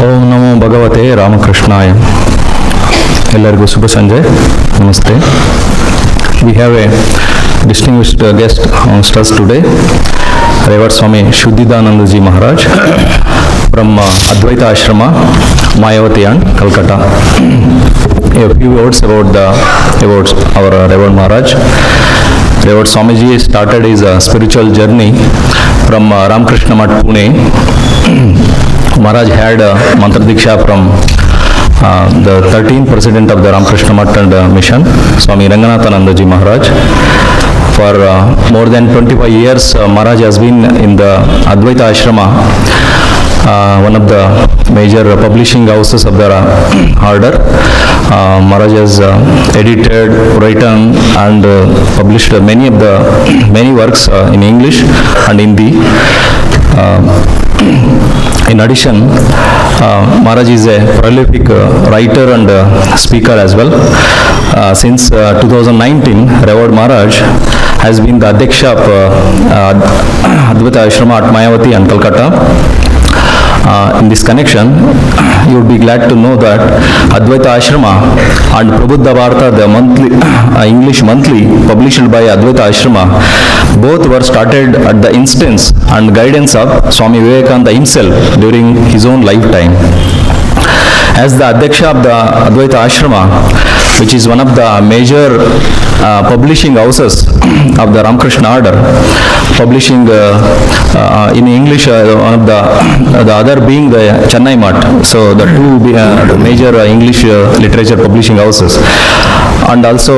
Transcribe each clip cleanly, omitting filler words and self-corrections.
ಓಂ ನಮೋ ಭಗವತೆ ರಾಮಕೃಷ್ಣಾಯ. ಎಲ್ಲರಿಗೂ ಶುಭ ಸಂಜೆ, ನಮಸ್ತೆ. We have a distinguished guest amongst us today, Revered Swami Shuddhidanandaji Maharaj from Advaita Ashrama, Mayavathi and Kolkata. A few words about our Revered Maharaj. Revered Swamiji started his spiritual journey from Ramakrishna Math, Pune. Maharaj had Mantra Diksha from the 13th president of the Ramakrishna Math and Mission, Swami Vivekananda Maharaj. For more than 25 years, Maharaj has been in the Advaita Ashrama, one of the major publishing houses of the order. Maharaj has edited, written and published many works in English and Hindi. In addition, Maharaj is a prolific writer and speaker as well. Since 2019, Revered Maharaj has been the Adhyaksha of Advaita Ashrama at Mayavathi and Kolkata. In this connection, you would be glad to know that Advaita Ashrama and Prabuddha Bharata, the monthly English monthly published by Advaita Ashrama, both were started at the instance and guidance of Swami Vivekananda himself during his own lifetime. As the Adhyaksha of the Advaita Ashrama, which is one of the major publishing houses of the Ramakrishna order, publishing in English, one of the other being the Chennai Math, so the two major English literature publishing houses. And also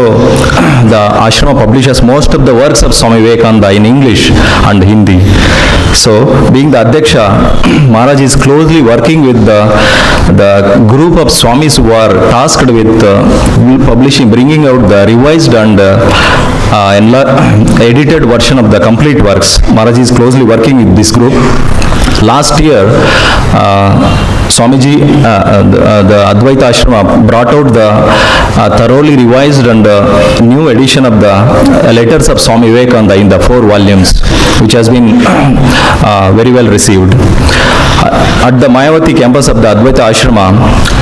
the ashrama publishes most of the works of Swami Vivekananda in English and Hindi. So being the Adhyaksha, Maharaj is closely working with the group of Swamis who are tasked with bringing out the revised and edited version of the complete works. Maharaj is closely working with this group. Last year, Swamiji, the Advaita Ashrama brought out the thoroughly revised and new edition of the letters of Swami Vivekananda in the 4 volumes, which has been very well received. At the Mayavathi campus of the Advaita Ashrama,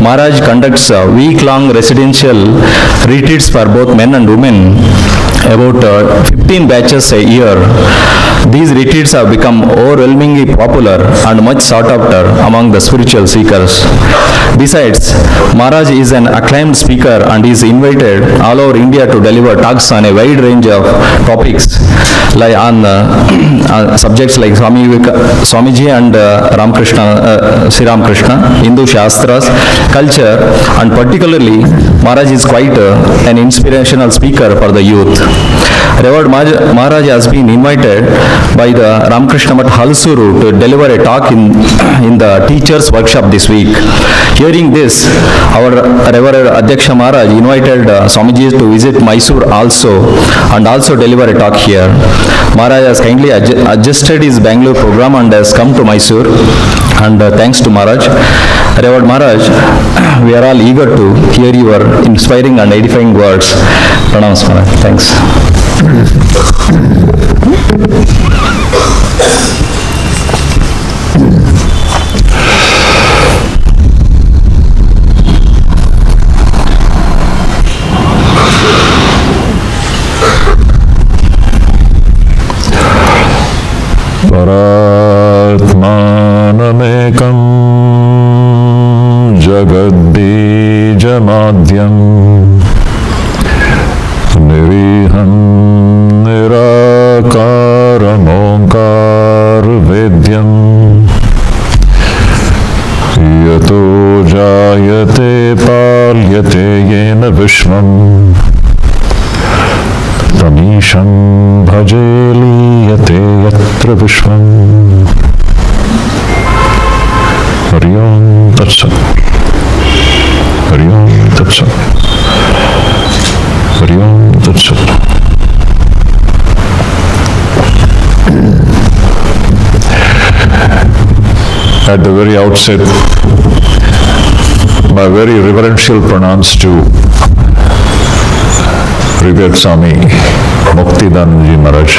Maharaj conducts week-long residential retreats for both men and women, about 15 batches a year. These retreats have become overwhelmingly popular and much sought after among the spiritual seekers. Besides, Maharaj is an acclaimed speaker and is invited all over India to deliver talks on a wide range of topics, like on subjects like Swamiji and Sri Ramakrishna, Hindu Shastras, culture, and particularly Maharaj is quite an inspirational speaker for the youth. Revered Maharaj has been invited by the Ramakrishna Math Halsuru to deliver a talk in the teachers workshop this week. Hearing this, our Revered Adhyaksha Maharaj invited Swamiji to visit Mysore also and also deliver a talk here. Maharaj has kindly adjusted his Bangalore program and has come to Mysore, and thanks to Maharaj. Revered Maharaj, we are all eager to hear your inspiring and edifying words. Pranams Maharaj. Thanks. Paratmanamekam jagadbijamadyam niriham nirakaram onkar vedyam yato jayate palyate yena vishvam tamisham bhajeliyate yatra vishvam. Hari Om Tat Sat. Hari Om Tat Sat. Hari Om Tat Sat. At the very outset, my very reverential pranams to Revered Swami Shuddhidanandaji Maharaj,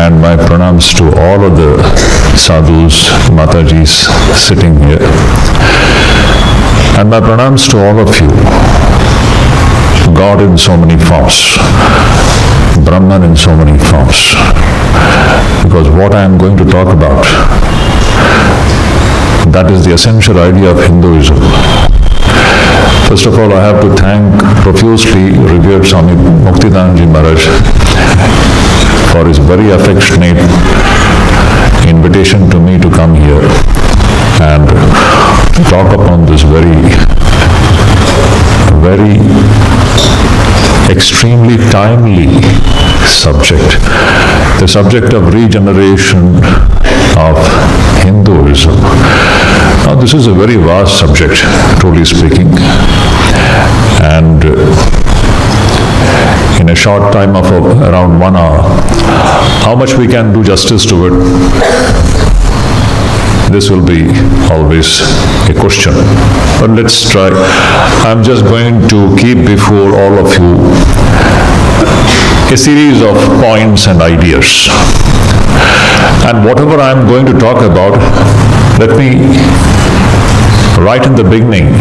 and my pranams to all of the sadhus, Matajis sitting here. And my pranams to all of you. God in so many forms, Brahman in so many forms. Because what I am going to talk about, that is the essential idea of Hinduism. First of all, I have to thank profusely revered Swami Shuddhidanandaji Maharaj for his very affectionate invitation to me to come here and talk upon this very extremely timely subject, the subject of regeneration of Hinduism. Now, this is a very vast subject, truly speaking, and in a short time of around 1 hour, how much we can do justice to it, this will be always a question. But let's try. I'm just going to keep before all of you a series of points and ideas. And whatever I'm going to talk about, let me, right in the beginning,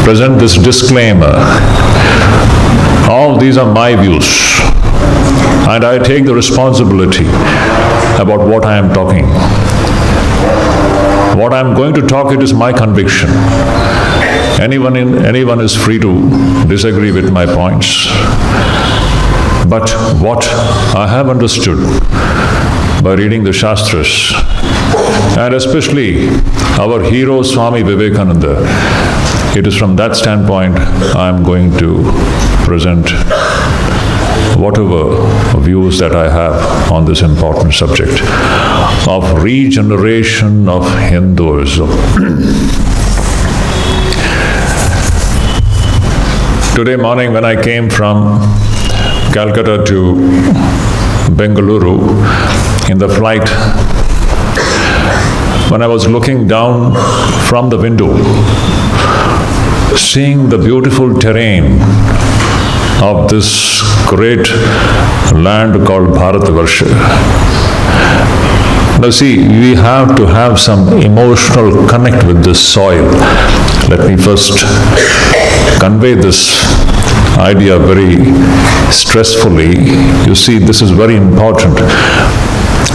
present this disclaimer. All these are my views, and I take the responsibility about what I am talking. What I am going to talk, it is my conviction. Anyone is free to disagree with my points. But what I have understood by reading the Shastras, and especially our hero Swami Vivekananda, it is from that standpoint I am going to present whatever views that I have on this important subject of regeneration of Hinduism. Today morning when I came from Kolkata to Bengaluru in the flight, when I was looking down from the window, seeing the beautiful terrain of this great land called Bharatavarsha. Now see, we have to have some emotional connect with this soil. Let me first convey this idea very stressfully. You see, this is very important.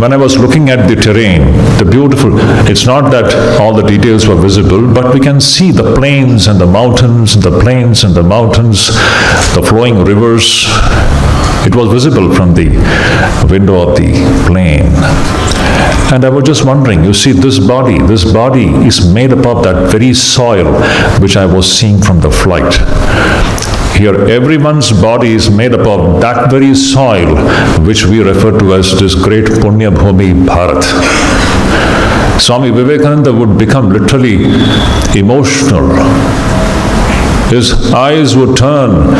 When I was looking at the terrain, the beautiful, it's not that all the details were visible, but we can see the plains and the mountains, the plains and the mountains, the flowing rivers. It was visible from the window of the plane. And I was just wondering, you see, this body is made up of that very soil which I was seeing from the flight. Here, everyone's body is made up of that very soil which we refer to as this great Punya Bhumi Bharat. Swami Vivekananda would become literally emotional. His eyes would turn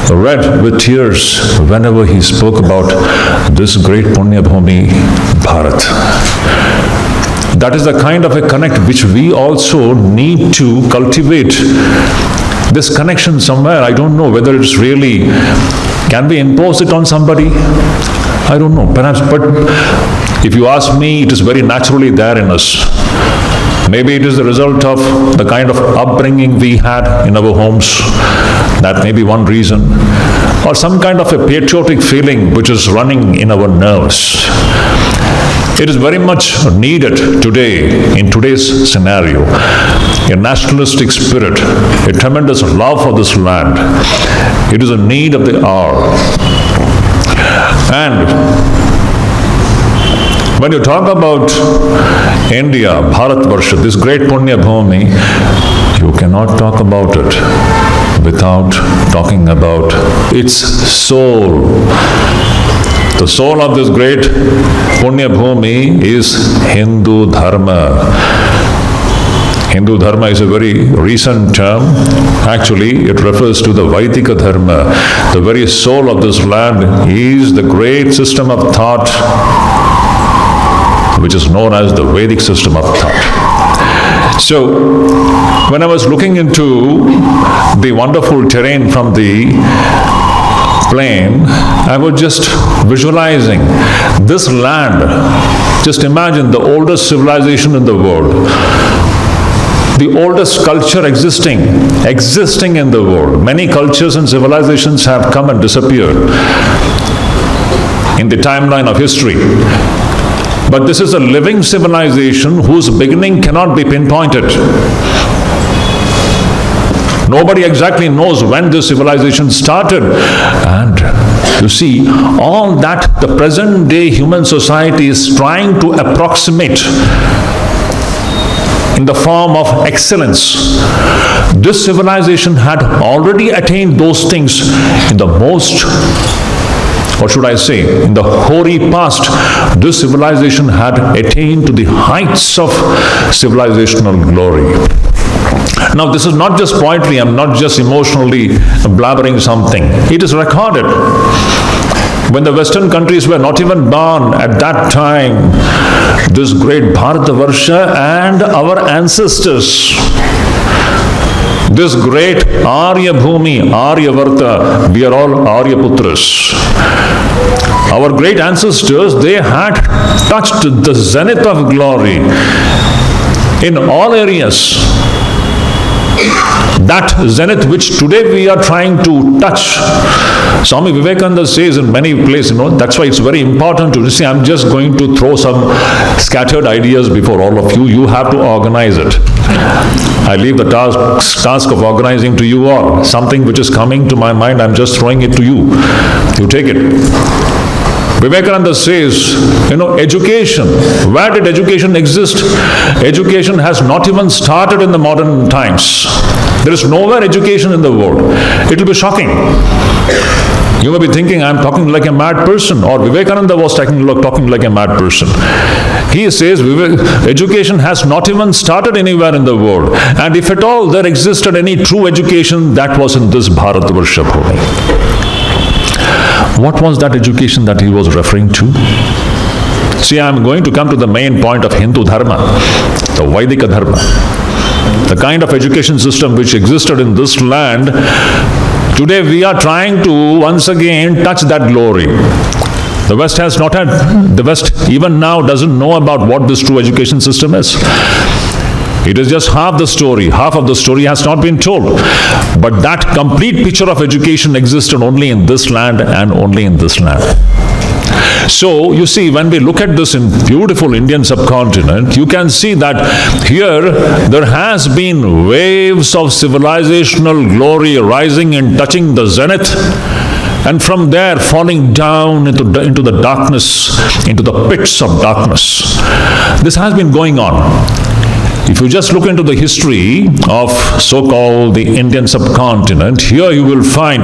red with tears whenever he spoke about this great Punya Bhumi Bharat. That is the kind of a connect which we also need to cultivate. This connection somewhere, I don't know whether it's really, can we impose it on somebody? I don't know, perhaps, but if you ask me, it is very naturally there in us. Maybe it is the result of the kind of upbringing we had in our homes. That may be one reason. Or some kind of a patriotic feeling which is running in our nerves. It is very much needed today, in today's scenario. A nationalistic spirit, a tremendous love for this land. It is a need of the hour. And when you talk about India, Bharatvarsha, this great Punya Bhumi, you cannot talk about it without talking about its soul. The soul of this great Punya Bhumi is Hindu Dharma. Hindu Dharma is a very recent term. Actually, it refers to the Vaidika Dharma. The very soul of this land is the great system of thought which is known as the Vedic system of thought. So, when I was looking into the wonderful terrain from the plane, I was just visualizing this land Just imagine the oldest civilization in the world, the oldest culture existing in the world. Many cultures and civilizations have come and disappeared in the timeline of history. But this is a living civilization whose beginning cannot be pinpointed. Nobody exactly knows when this civilization started. And you see, all that the present day human society is trying to approximate in the form of excellence, this civilization had already attained those things in the most, what should I say, in the hoary past. This civilization had attained to the heights of civilizational glory. Now, this is not just poetry, I'm not just emotionally blabbering something. It is recorded. When the Western countries were not even born at that time, this great Bharatavarsha and our ancestors, this great Arya Bhumi, Aryavarta, we are all Aryaputras. Our great ancestors, they had touched the zenith of glory in all areas. That zenith which today we are trying to touch. Swami Vivekananda says in many places, that's why it's very important to see. I'm just going to throw some scattered ideas before all of you. You have to organize it. I leave the task of organizing to you all. Something which is coming to my mind, I'm just throwing it to you. You take it. Vivekananda says, education. Where did education exist? Education has not even started in the modern times. There is nowhere education in the world. It will be shocking. You may be thinking, I'm talking like a mad person, or Vivekananda was talking like a mad person. He says, education has not even started anywhere in the world. And if at all there existed any true education, that was in this Bharatavarsha Bhumi. What was that education that he was referring to? See, I'm going to come to the main point of Hindu Dharma, the Vaidika Dharma. The kind of education system which existed in this land, today we are trying to once again touch that glory. The West has not had, the West even now doesn't know about what this true education system is. It is just half the story. Half of the story has not been told. But that complete picture of education existed only in this land and only in this land. So, you see, when we look at this in beautiful Indian subcontinent, you can see that here there has been waves of civilizational glory rising and touching the zenith, and from there falling down into the darkness, into the pits of darkness. This has been going on. If you just look into the history of so-called the Indian subcontinent, here you will find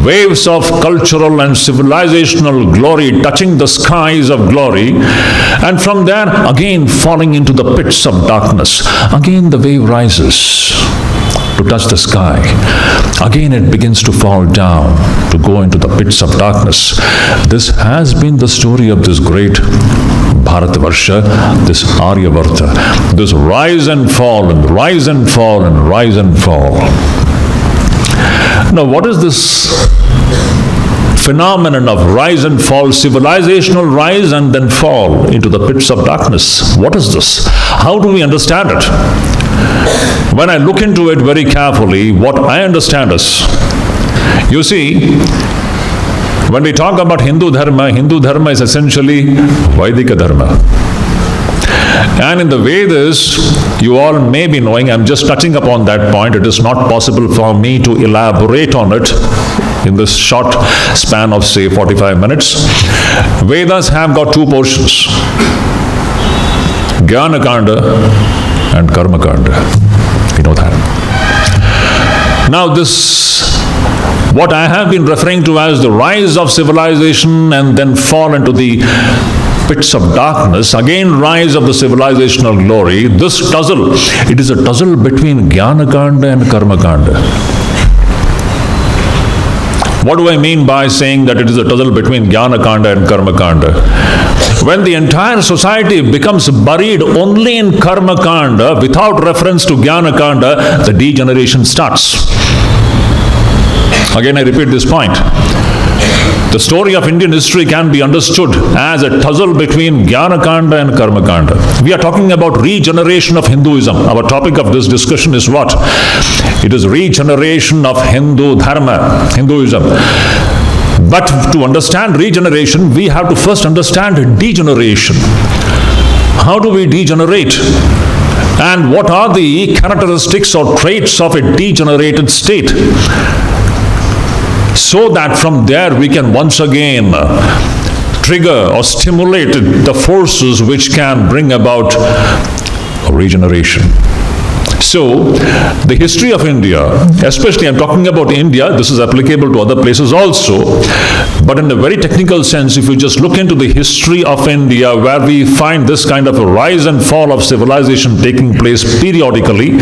waves of cultural and civilizational glory touching the skies of glory, and from there again falling into the pits of darkness. Again the wave rises to touch the sky. Again it begins to fall down, to go into the pits of darkness. This has been the story of this great Bharatavarsha, this Aryavarta, this rise and fall and rise and fall and rise and fall. Now, what is this phenomenon of rise and fall, civilizational rise and then fall into the pits of darkness? What is this? How do we understand it? When I look into it very carefully, what I understand is, you see, when we talk about Hindu Dharma is essentially Vaidika Dharma. And in the Vedas, you all may be knowing, I'm just touching upon that point, it is not possible for me to elaborate on it in this short span of say 45 minutes. Vedas have got two portions, Jnana Kanda and Karma Kanda. You know that. Now this, what I have been referring to as the rise of civilization and then fall into the pits of darkness, again rise of the civilizational glory, this tussle, it is a tussle between Jnana Kanda and Karma Kanda. What do I mean by saying that it is a tussle between Jnana Kanda and Karma Kanda? When the entire society becomes buried only in Karma Kanda without reference to Jnana Kanda, the degeneration starts. Again, I repeat this point. The story of Indian history can be understood as a tussle between Jnanakanda and Karmakanda. We are talking about regeneration of Hinduism. Our topic of this discussion is what? It is regeneration of Hinduism. But to understand regeneration, we have to first understand degeneration. How do we degenerate? And what are the characteristics or traits of a degenerated state? So that from there we can once again trigger or stimulate the forces which can bring about regeneration. So, the history of India, especially I'm talking about India, this is applicable to other places also, but in a very technical sense, if you just look into the history of India, where we find this kind of a rise and fall of civilization taking place periodically,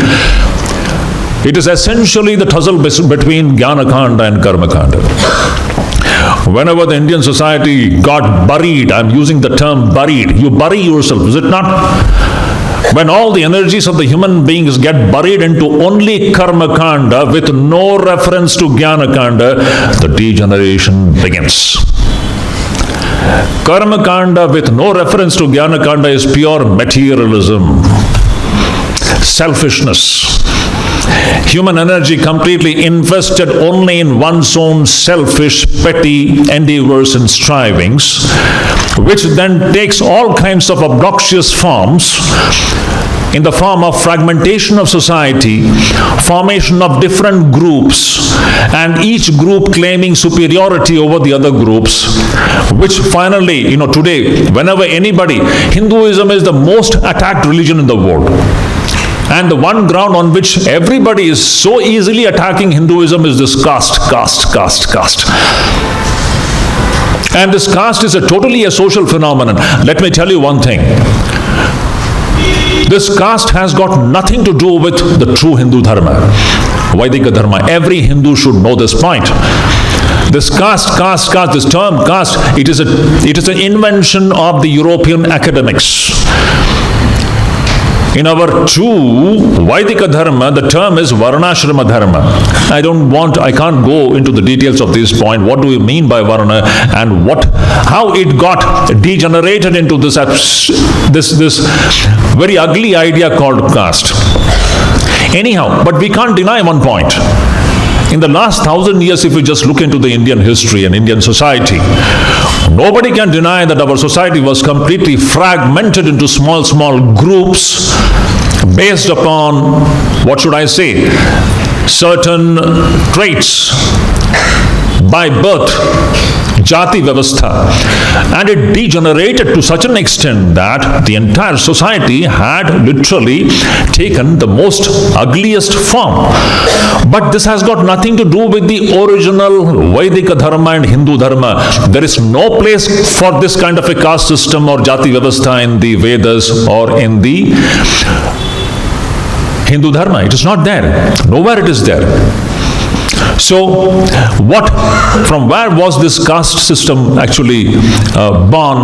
it is essentially the tussle between Jnanakanda and Karmakanda. Whenever the Indian society got buried, I'm using the term buried, you bury yourself, is it not? When all the energies of the human beings get buried into only Karmakanda with no reference to Jnanakanda, the degeneration begins. Karmakanda with no reference to Jnanakanda is pure materialism, selfishness. Human energy completely invested only in one's own selfish, petty endeavors and strivings, which then takes all kinds of obnoxious forms in the form of fragmentation of society, formation of different groups, and each group claiming superiority over the other groups, which finally, today, whenever anybody, Hinduism is the most attacked religion in the world. And the one ground on which everybody is so easily attacking Hinduism is this caste. And this caste is totally a social phenomenon. Let me tell you one thing. This caste has got nothing to do with the true Hindu dharma, Vaidika dharma. Every Hindu should know this point. This caste, this term caste, it is an invention of the European academics. In our true Vaidika dharma, the term is Varnashrama dharma. I can't go into the details of this point. What do we mean by Varna and how it got degenerated into this very ugly idea called caste. Anyhow, but we can't deny one point. In the last 1,000 years, if we just look into the Indian history and Indian society, nobody can deny that our society was completely fragmented into small groups based upon, certain traits by birth, Jati Vyavastha, and it degenerated to such an extent that the entire society had literally taken the most ugliest form. But this has got nothing to do with the original Vaidika dharma and Hindu dharma. There is no place for this kind of a caste system or Jati Vyavastha in the Vedas or in the Hindu dharma. It is not there. Nowhere it is there. So, from where was this caste system actually born?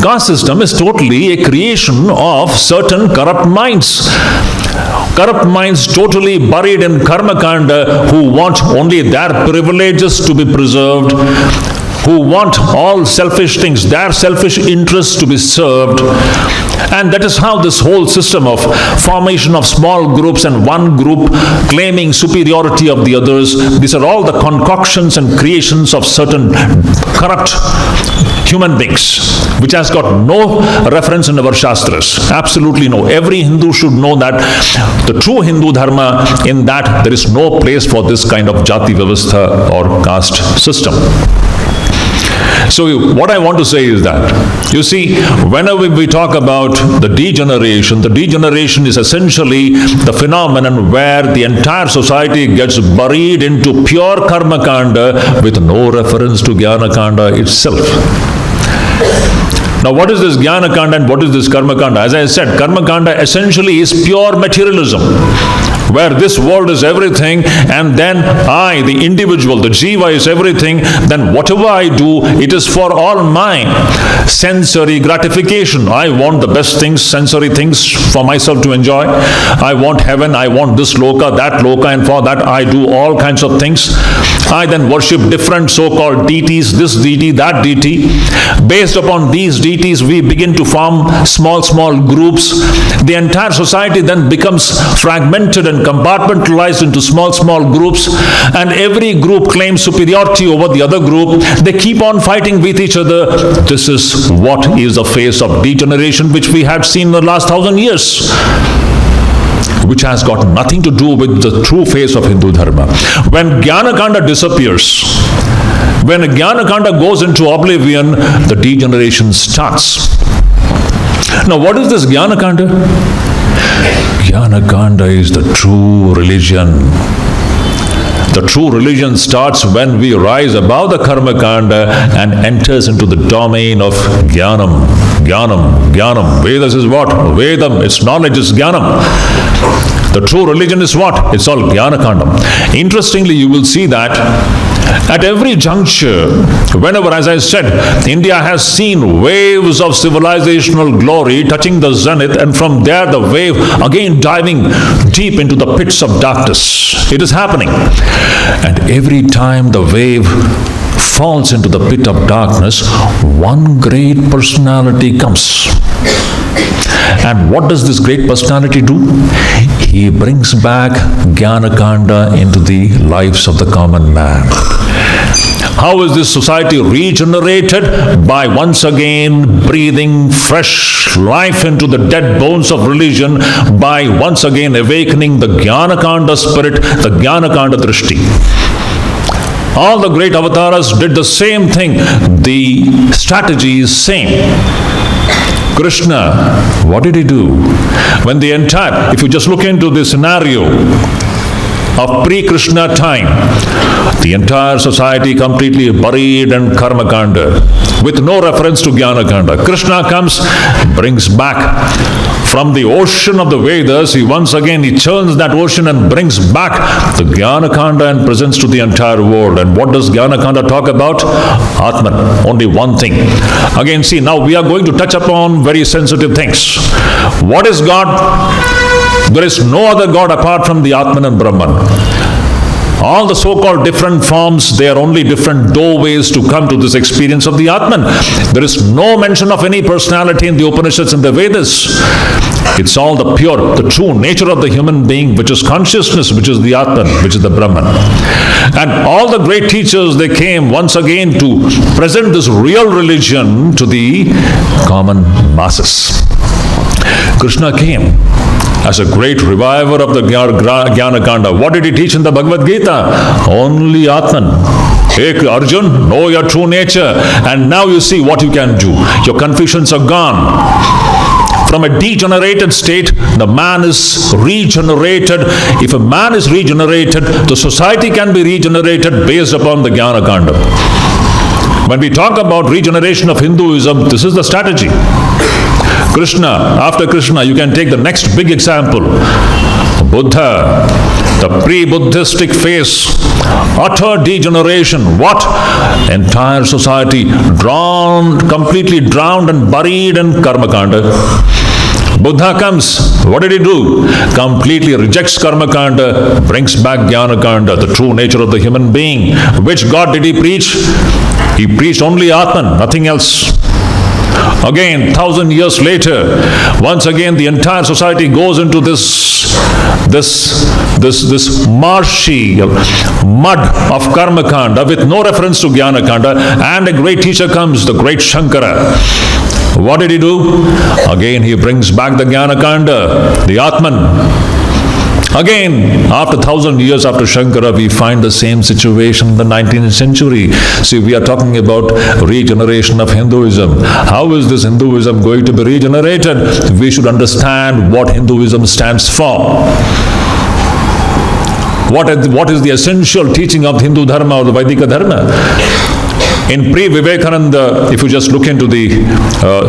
Caste system is totally a creation of certain corrupt minds. Corrupt minds totally buried in Karmakanda who want only their privileges to be preserved, who want all selfish things, their selfish interests to be served. And that is how this whole system of formation of small groups and one group claiming superiority of the others, these are all the concoctions and creations of certain corrupt human beings, which has got no reference in our Shastras. Absolutely no. Every Hindu should know that the true Hindu dharma, in that there is no place for this kind of Jati Vyavastha or caste system. So what I want to say is that, you see, whenever we talk about the degeneration is essentially the phenomenon where the entire society gets buried into pure Karmakanda with no reference to Jnanakanda itself. Now, what is this Jnanakanda and what is this Karmakanda? As I said, Karmakanda essentially is pure materialism, where this world is everything, and then I, the individual, the jiva is everything, then whatever I do, it is for all my sensory gratification. I want the best things, sensory things for myself to enjoy. I want heaven, I want this loka, that loka, and for that I do all kinds of things. I then worship different so-called deities, this deity, that deity. Based upon these deities, we begin to form small groups. The entire society then becomes fragmented and compartmentalized into small groups, and every group claims superiority over the other group. They keep on fighting with each other. This is what is the phase of degeneration which we have seen in the last 1,000 years, which has got nothing to do with the true face of Hindu Dharma. When Jnanakanda disappears, when Jnanakanda goes into oblivion, the degeneration starts. Now, what is this Jnanakanda? Jnanakanda is the true religion. The true religion starts when we rise above the Karma Kanda and enters into the domain of Jnanam. Vedas is what? Vedam, it's knowledge, it's Jnanam. The true religion is what? It's all Jnanakandam. Interestingly, you will see that at every juncture, whenever, as I said, India has seen waves of civilizational glory touching the zenith, and from there the wave again diving deep into the pits of darkness. It is happening. And every time the wave falls into the pit of darkness, one great personality comes. And what does this great personality do? He brings back Jnanakanda into the lives of the common man. How is this society regenerated? By once again breathing fresh life into the dead bones of religion, by once again awakening the Jnanakanda spirit, the Jnanakanda drishti. All the great avatars did the same thing. The strategy is same. Krishna, what did he do? When the entire, if you just look into the scenario of pre-Krishna time, the entire society completely buried in Karmakanda with no reference to Jnanakanda. Krishna comes, brings back from the ocean of the Vedas, he churns that ocean and brings back the Jnanakanda and presents to the entire world. And what does Jnanakanda talk about? Atman, only one thing. Again, see, now we are going to touch upon very sensitive things. What is God? There is no other God apart from the Atman and Brahman. All the so-called different forms, they are only different doorways to come to this experience of the Atman. There is no mention of any personality in the Upanishads and the Vedas. It's all the pure, the true nature of the human being, which is consciousness, which is the Atman, which is the Brahman. And all the great teachers, they came once again to present this real religion to the common masses. Krishna came as a great reviver of the Jnanakanda. What did he teach in the Bhagavad Gita? Only Atman. Hey Arjun, know your true nature, and now you see what you can do. Your confusions are gone. From a degenerated state, the man is regenerated. If a man is regenerated, the society can be regenerated based upon the Jnanakanda. When we talk about regeneration of Hinduism, this is the strategy. Krishna, after Krishna, you can take the next big example. Buddha, the pre-Buddhistic phase, utter degeneration. What? Entire society completely drowned and buried in Karmakanda. Buddha comes, what did he do? Completely rejects Karmakanda, brings back Jnanakanda, the true nature of the human being. Which God did he preach? He preached only Atman, nothing else. Again, 1,000 years later, once again the entire society goes into this marshy mud of Karmakanda with no reference to Jnanakanda, and a great teacher comes, the great Shankara. What did he do? Again, he brings back the Jnanakanda, the Atman. Again, after 1,000 years after Shankara, we find the same situation in the 19th century. See, we are talking about regeneration of Hinduism. How is this Hinduism going to be regenerated? We should understand what Hinduism stands for. What is the essential teaching of Hindu Dharma or the Vaidika Dharma? In pre-Vivekananda, if you just look into the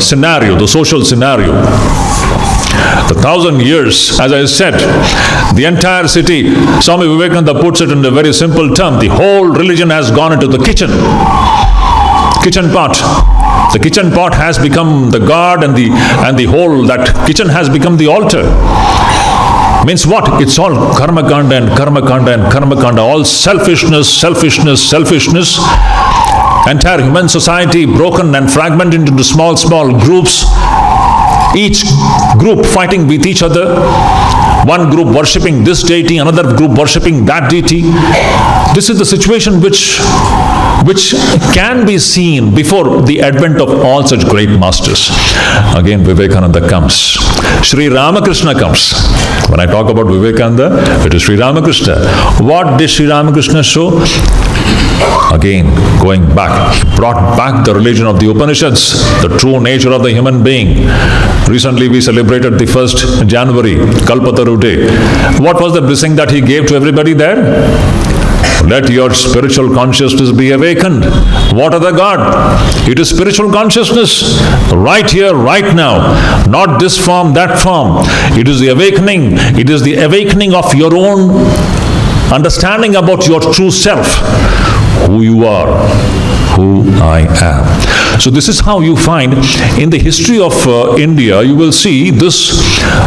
scenario, the social scenario, the 1,000 years, as I said, the entire city, Swami Vivekananda puts it in a very simple term, the whole religion has gone into the kitchen pot. The kitchen pot has become the God, and the whole, that kitchen has become the altar. Means what? It's all karmakanda and karmakanda and karmakanda, all selfishness, selfishness, selfishness. Entire human society broken and fragmented into small, small groups, each group fighting with each other, one group worshipping this deity, another group worshipping that deity. This is the situation which can be seen before the advent of all such great masters. Again, Vivekananda comes. Sri Ramakrishna comes. When I talk about Vivekananda, it is Sri Ramakrishna. What did Sri Ramakrishna show? Again, going back, he brought back the religion of the Upanishads, the true nature of the human being. Recently we celebrated the 1st January, Kalpataru Day. What was the blessing that he gave to everybody there? Let your spiritual consciousness be awakened. What are the God? It is spiritual consciousness. Right here, right now. Not this form, that form. It is the awakening. It is the awakening of your own understanding about your true self. Who you are. Who I am. So this is how you find in the history of India, you will see this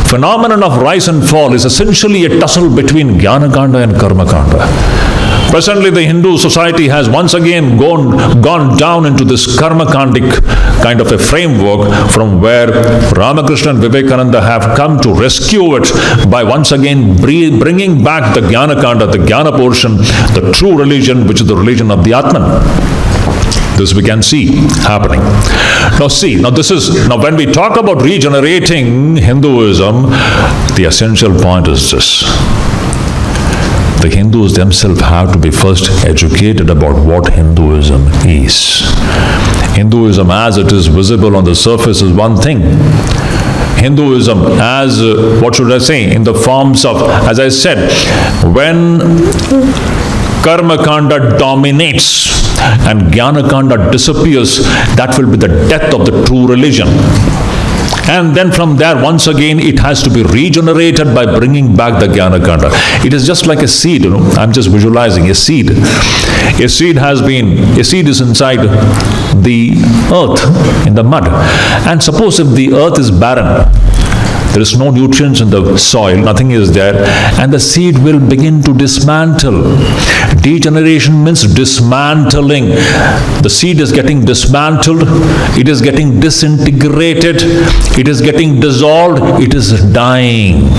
phenomenon of rise and fall is essentially a tussle between Jnana-kanda and Karma-kanda. Presently, the Hindu society has once again gone down into this karma-kandic kind of a framework from where Ramakrishna and Vivekananda have come to rescue it by once again bringing back the Jnana-kanda, the Jnana portion, the true religion, which is the religion of the Atman. This we can see happening. Now when we talk about regenerating Hinduism, the essential point is this. The Hindus themselves have to be first educated about what Hinduism is. Hinduism as it is visible on the surface is one thing. Hinduism as, in the forms of, as I said, when Karma-kanda dominates and Jnana-kanda disappears, that will be the death of the true religion. And then from there, once again, it has to be regenerated by bringing back the Jnana-kanda. It is just like a seed, I'm just visualizing a seed. A seed is inside the earth, in the mud. And suppose if the earth is barren, there is no nutrients in the soil, nothing is there, and the seed will begin to dismantle. Degeneration means dismantling. The seed is getting dismantled, it is getting disintegrated, it is getting dissolved, it is dying.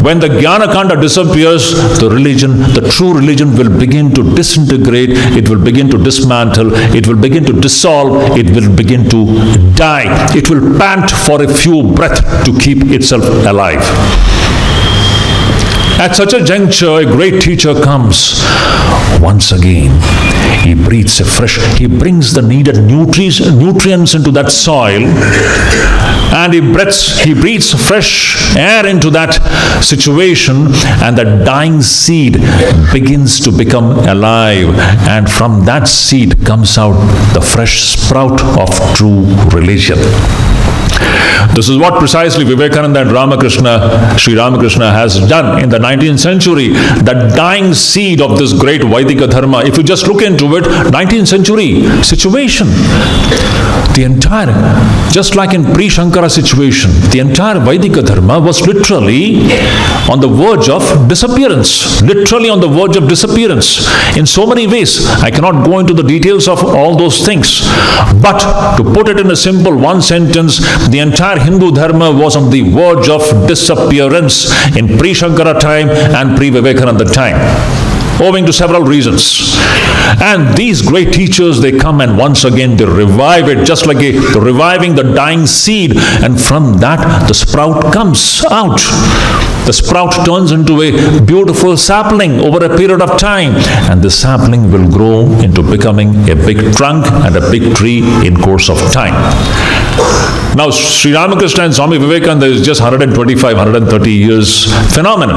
When the Jnana-kanda disappears, the true religion will begin to disintegrate, it will begin to dismantle, it will begin to dissolve, it will begin to die. It will pant for a few breaths to keep itself alive. At such a juncture, a great teacher comes. Once again, he breathes afresh. He brings the needed nutrients into that soil, and he breathes fresh air into that situation, and the dying seed begins to become alive. And from that seed comes out the fresh sprout of true religion. This is what precisely Vivekananda and Sri Ramakrishna has done in the 19th century. The dying seed of this great Vaidika dharma, if you just look into it, 19th century situation, the entire, just like in pre-Shankara situation, the entire Vaidika dharma was literally on the verge of disappearance. Literally on the verge of disappearance in so many ways. I cannot go into the details of all those things. But to put it in a simple one sentence, the entire Hindu dharma was on the verge of disappearance in pre-Shankara time and pre-Vivekananda time, owing to several reasons. And these great teachers, they come and once again they revive it, just like reviving the dying seed, and from that the sprout comes out. The sprout turns into a beautiful sapling over a period of time, and the sapling will grow into becoming a big trunk and a big tree in course of time. Now, Sri Ramakrishna and Swami Vivekananda is just 125, 130 years phenomenon.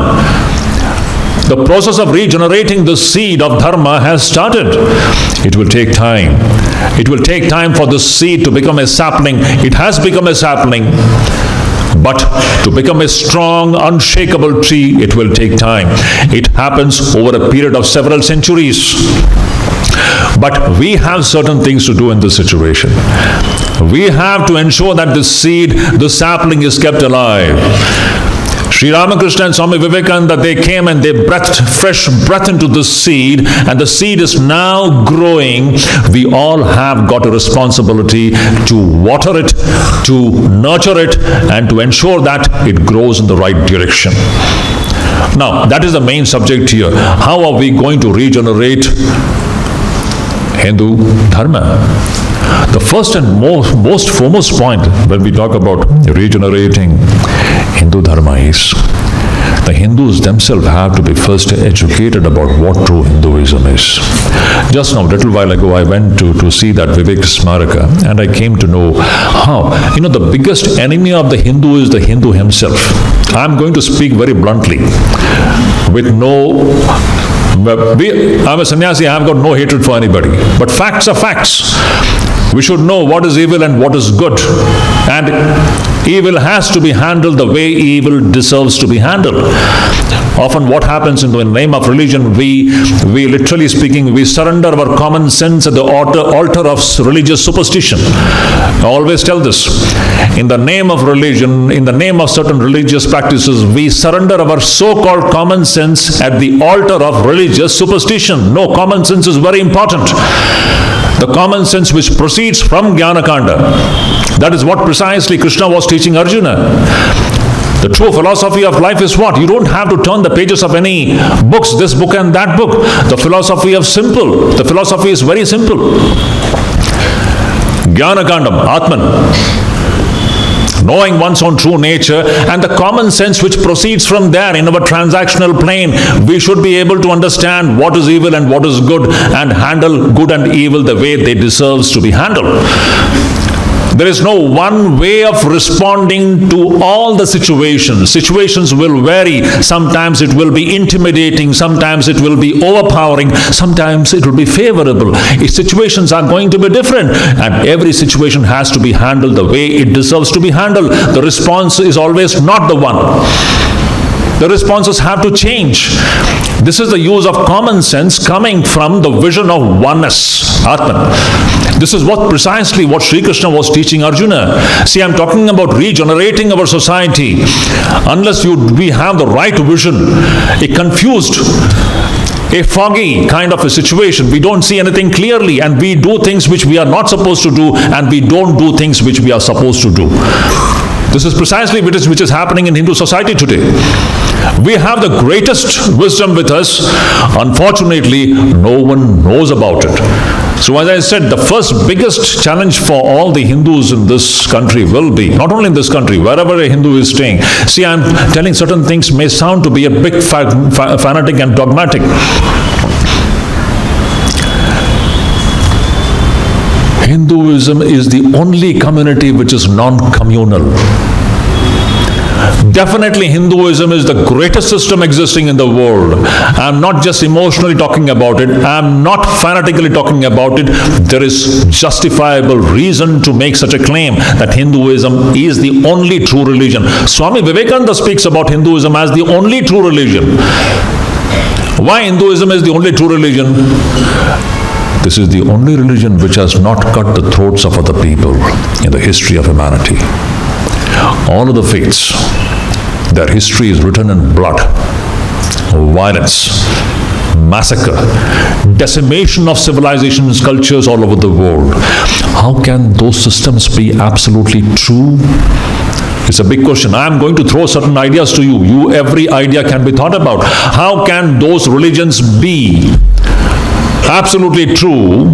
The process of regenerating the seed of dharma has started. It will take time. It will take time for the seed to become a sapling. It has become a sapling. But to become a strong, unshakable tree, it will take time. It happens over a period of several centuries. But we have certain things to do in this situation. We have to ensure that the seed, the sapling is kept alive. Sri Ramakrishna and Swami Vivekananda, they came and they breathed fresh breath into the seed, and the seed is now growing. We all have got a responsibility to water it, to nurture it, and to ensure that it grows in the right direction. Now, that is the main subject here. How are we going to regenerate Hindu Dharma? The first and most foremost point when we talk about regenerating Hindu Dharma is the Hindus themselves have to be first educated about what true Hinduism is. Just now, a little while ago, I went to see that Vivek Smaraka, and I came to know how, the biggest enemy of the Hindu is the Hindu himself. I'm going to speak very bluntly, with I'm a sannyasi, I've got no hatred for anybody. But facts are facts. We should know what is evil and what is good. And evil has to be handled the way evil deserves to be handled. Often what happens in the name of religion, we literally speaking, we surrender our common sense at the altar of religious superstition. I always tell this. In the name of religion, in the name of certain religious practices, we surrender our so-called common sense at the altar of religious superstition. No, common sense is very important. The common sense which proceeds from Jnanakanda. That is what precisely Krishna was teaching Arjuna. The true philosophy of life is what? You don't have to turn the pages of any books, this book and that book. The philosophy is very simple. Jnanakandam, Atman. Knowing one's own true nature and the common sense which proceeds from there in our transactional plane, we should be able to understand what is evil and what is good and handle good and evil the way they deserve to be handled. There is no one way of responding to all the situations. Situations will vary. Sometimes it will be intimidating. Sometimes it will be overpowering. Sometimes it will be favorable. Situations are going to be different. And every situation has to be handled the way it deserves to be handled. The response is always not the one. The responses have to change. This is the use of common sense coming from the vision of oneness, Atman. This is precisely what Sri Krishna was teaching Arjuna. See, I'm talking about regenerating our society. Unless we have the right vision, a confused, a foggy kind of a situation, we don't see anything clearly, and we do things which we are not supposed to do, and we don't do things which we are supposed to do. This is precisely which is happening in Hindu society today. We have the greatest wisdom with us. Unfortunately, no one knows about it. So as I said, the first biggest challenge for all the Hindus in this country will be, not only in this country, wherever a Hindu is staying. See, I'm telling certain things may sound to be a bit fanatic and dogmatic. Hinduism is the only community which is non-communal. Definitely Hinduism is the greatest system existing in the world. I'm not just emotionally talking about it. I'm not fanatically talking about it. There is justifiable reason to make such a claim that Hinduism is the only true religion. Swami Vivekananda speaks about Hinduism as the only true religion. Why Hinduism is the only true religion? This is the only religion which has not cut the throats of other people in the history of humanity. All of the faiths, their history is written in blood, violence, massacre, decimation of civilizations, cultures all over the world. How can those systems be absolutely true? It's a big question. I'm going to throw certain ideas to you. Every idea can be thought about. How can those religions be absolutely true,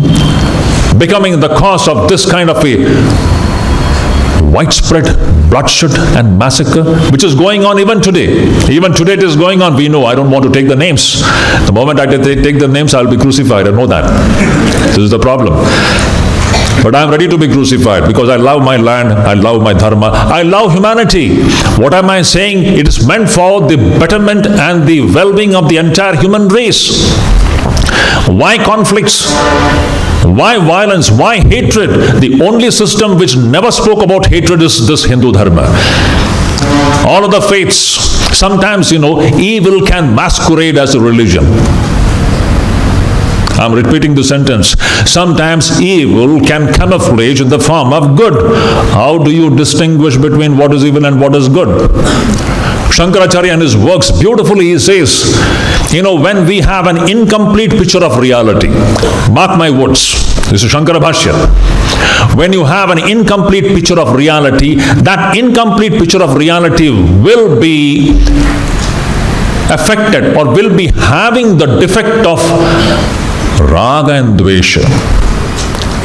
becoming the cause of this kind of a widespread bloodshed and massacre, which is going on even today. Even today it is going on, we know. I don't want to take the names. The moment I take the names, I'll be crucified. I know that. This is the problem. But I'm ready to be crucified because I love my land, I love my dharma, I love humanity. What am I saying? It is meant for the betterment and the well-being of the entire human race. Why conflicts? Why violence? Why hatred? The only system which never spoke about hatred is this Hindu Dharma. All of the faiths, sometimes, evil can masquerade as a religion. I'm repeating the sentence. Sometimes evil can camouflage in the form of good. How do you distinguish between what is evil and what is good? Shankaracharya in his works beautifully he says, when we have an incomplete picture of reality, mark my words, this is Shankara Bhashya. When you have an incomplete picture of reality, that incomplete picture of reality will be affected or will be having the defect of raga and dvesha.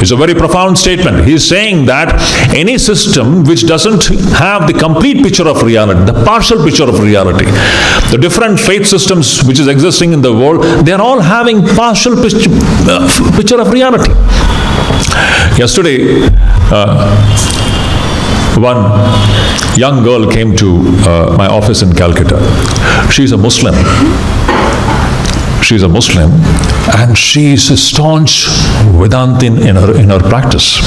It's a very profound statement. He's saying that any system which doesn't have the complete picture of reality, the partial picture of reality, the different faith systems which is existing in the world, they are all having partial picture of reality. Yesterday, one young girl came to my office in Calcutta. She's a Muslim. She's a Muslim and she's a staunch Vedantin in her practice.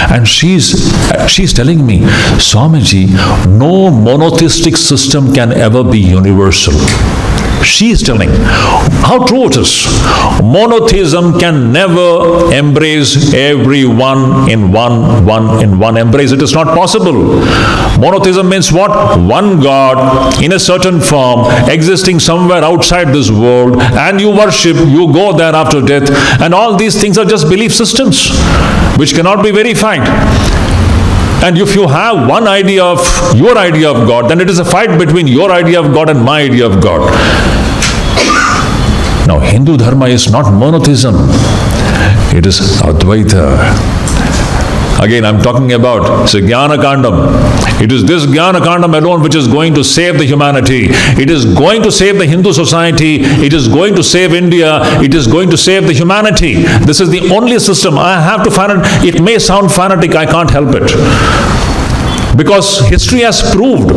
And she's telling me, Swamiji, no monotheistic system can ever be universal. She is telling how true it is. Monotheism can never embrace everyone in one embrace. It is not possible. Monotheism means what? One God in a certain form existing somewhere outside this world, and you worship, you go there after death, and all these things are just belief systems which cannot be verified. And if you have one idea of your idea of God, then it is a fight between your idea of God and my idea of God. Now, Hindu Dharma is not monotheism. It is Advaita. Again, I'm talking about, it's a Jnana Kandam. It is this Jnana Kandam alone which is going to save the humanity. It is going to save the Hindu society. It is going to save India. It is going to save the humanity. This is the only system. I have to find it. It may sound fanatic, I can't help it. Because history has proved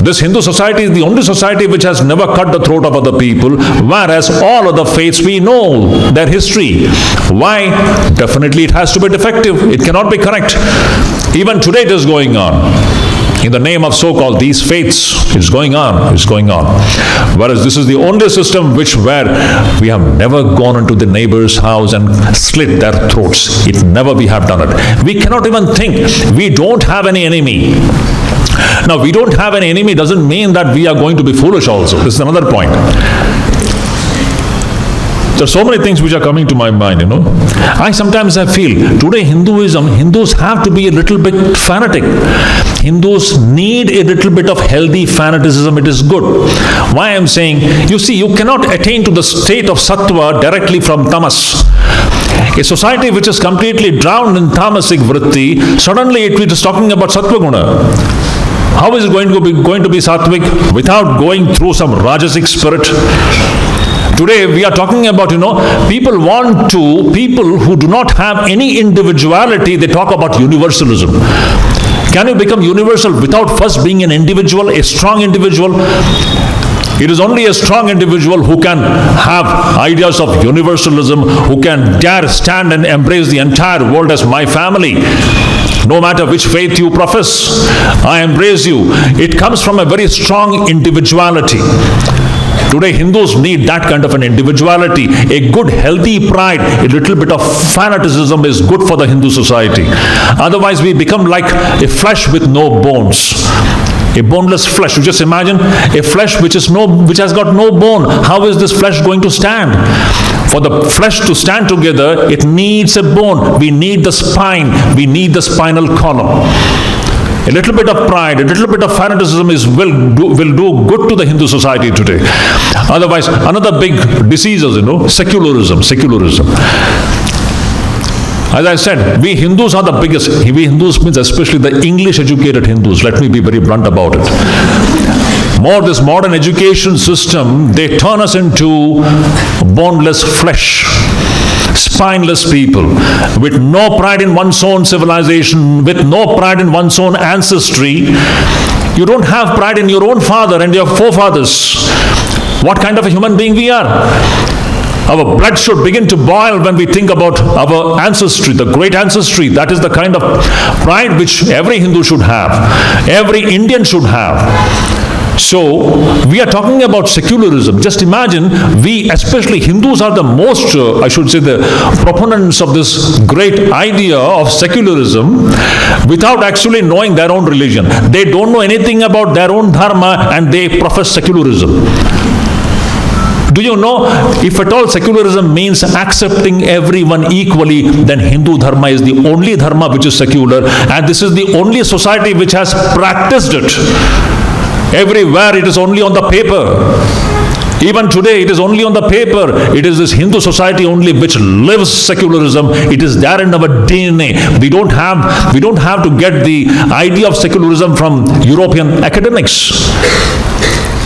this Hindu society is the only society which has never cut the throat of other people, whereas all other faiths, we know their history. Why? Definitely it has to be defective. It cannot be correct. Even today it is going on. In the name of so-called these faiths, it's going on. Whereas this is the only system where we have never gone into the neighbor's house and slit their throats. We have done it. We cannot even think. We don't have any enemy. Now, we don't have an enemy doesn't mean that we are going to be foolish also. This is another point. There are so many things which are coming to my mind, Sometimes I feel, today Hindus have to be a little bit fanatic. Hindus need a little bit of healthy fanaticism. It is good. Why I am saying, you see, you cannot attain to the state of sattva directly from tamas. A society which is completely drowned in tamasic vritti, suddenly it is talking about sattva guna. How is it going to be sattvic without going through some rajasic spirit? Today we are talking about, people who do not have any individuality, they talk about universalism. Can you become universal without first being an individual, a strong individual? It is only a strong individual who can have ideas of universalism, who can dare stand and embrace the entire world as my family. No matter which faith you profess, I embrace you. It comes from a very strong individuality. Today Hindus need that kind of an individuality, a good healthy pride. A little bit of fanaticism is good for the Hindu society. Otherwise we become like a flesh with no bones. A boneless flesh. You just imagine a flesh which has got no bone. How is this flesh going to stand? For the flesh to stand together, it needs a bone. We need the spine. We need the spinal column. A little bit of pride, a little bit of fanaticism will do good to the Hindu society today. Otherwise, another big disease is, secularism. As I said, we Hindus are the biggest. We Hindus means especially the English-educated Hindus. Let me be very blunt about it. This modern education system, they turn us into boneless flesh, spineless people, with no pride in one's own civilization, with no pride in one's own ancestry. You don't have pride in your own father and your forefathers. What kind of a human being we are? Our blood should begin to boil when we think about our ancestry, the great ancestry. That is the kind of pride which every Hindu should have, every Indian should have. So, we are talking about secularism. Just imagine, we, especially Hindus, are the most, I should say, the proponents of this great idea of secularism without actually knowing their own religion. They don't know anything about their own dharma and they profess secularism. Do you know, if at all secularism means accepting everyone equally, then Hindu dharma is the only dharma which is secular, and this is the only society which has practiced it. Everywhere it is only on the paper. Even today it is only on the paper. It is this Hindu society only which lives secularism. It is there in our DNA. We don't have to get the idea of secularism from European academics.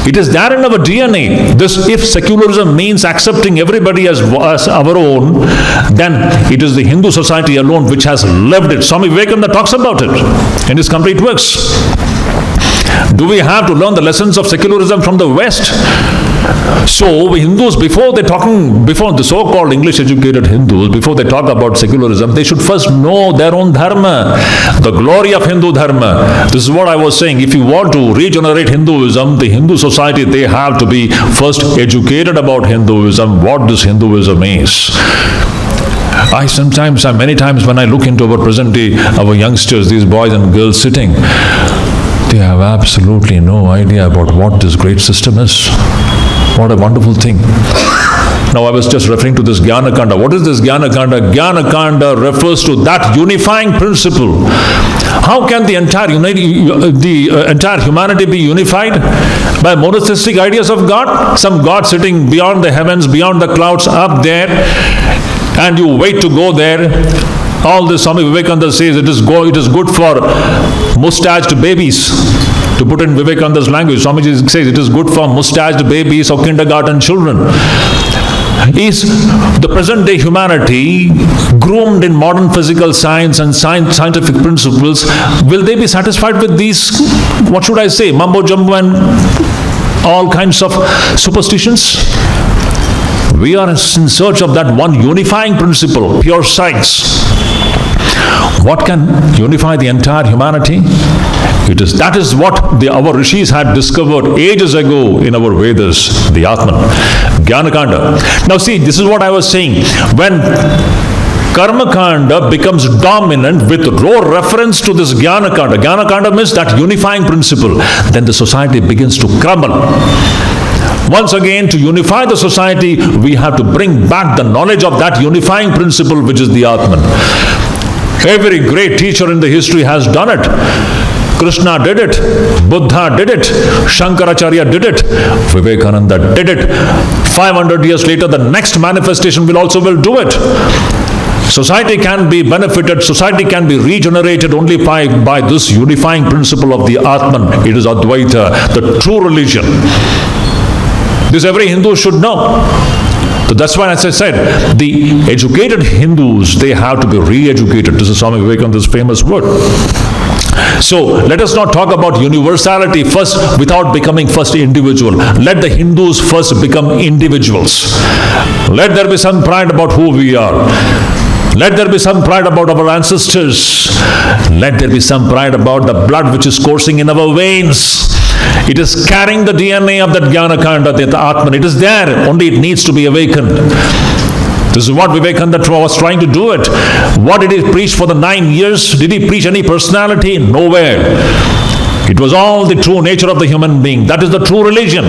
It is there in our DNA. This, if secularism means accepting everybody as our own, then it is the Hindu society alone which has lived it. Swami Vivekananda talks about it in his complete works. Do we have to learn the lessons of secularism from the West? So Hindus, before the so-called English-educated Hindus, before they talk about secularism, they should first know their own dharma, the glory of Hindu dharma. This is what I was saying. If you want to regenerate Hinduism, the Hindu society, they have to be first educated about Hinduism, what this Hinduism is. Many times when I look into our present day, our youngsters, these boys and girls sitting, they have absolutely no idea about what this great system is. What a wonderful thing. Now I was just referring to this Jnana-kanda. What is this Jnana-kanda? Jnana-kanda refers to that unifying principle. How can the entire humanity be unified? By monotheistic ideas of God? Some God sitting beyond the heavens, beyond the clouds, up there, and you wait to go there. All this Swami Vivekananda says it is good for mustached babies. To put in Vivekananda's language, Swamiji says it is good for mustached babies or kindergarten children. Is the present day humanity groomed in modern physical science and scientific principles? Will they be satisfied with these, what should I say, mumbo jumbo and all kinds of superstitions? We are in search of that one unifying principle, pure science. What can unify the entire humanity? That is what our rishis had discovered ages ago in our Vedas, the Atman, Jnana-kanda. Now see, this is what I was saying. When Karma-kanda becomes dominant with raw reference to this Jnana-kanda, Jnana-kanda means that unifying principle, then the society begins to crumble. Once again, to unify the society, we have to bring back the knowledge of that unifying principle which is the Atman. Every great teacher in the history has done it. Krishna did it, Buddha did it, Shankaracharya did it, Vivekananda did it. 500 years later, the next manifestation will do it. Society can be benefited, society can be regenerated only by this unifying principle of the Atman. It is Advaita, the true religion. This every Hindu should know. So that's why, as I said, the educated Hindus, they have to be re-educated. This is Swami Vivekananda's famous word. So let us not talk about universality first without becoming first individual. Let the Hindus first become individuals. Let there be some pride about who we are. Let there be some pride about our ancestors. Let there be some pride about the blood which is coursing in our veins. It is carrying the DNA of that Jnana-kanda, the Atman. It is there, only it needs to be awakened. This is what Vivekananda was trying to do it. What did he preach for the 9 years? Did he preach any personality? Nowhere. It was all the true nature of the human being. That is the true religion,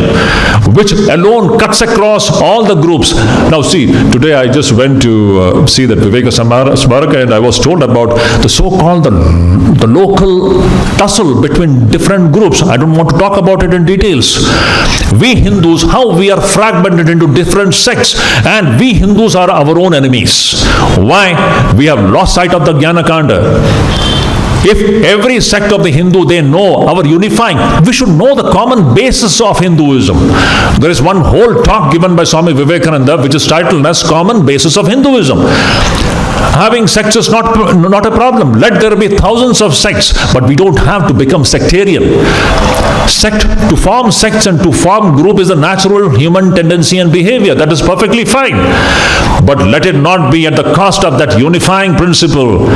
which alone cuts across all the groups. Now see, today I just went to see that Viveka Smaraka, and I was told about the so-called the local tussle between different groups. I don't want to talk about it in details. We Hindus, how we are fragmented into different sects, and we Hindus are our own enemies. Why? We have lost sight of the Jnana-kanda. If every sect of the Hindu, they know our unifying, we should know the common basis of Hinduism. There is one whole talk given by Swami Vivekananda which is titled as Common Basis of Hinduism. Having sects is not a problem. Let there be thousands of sects, but we don't have to become sectarian. To form sects and to form group is a natural human tendency and behavior. That is perfectly fine. But let it not be at the cost of that unifying principle.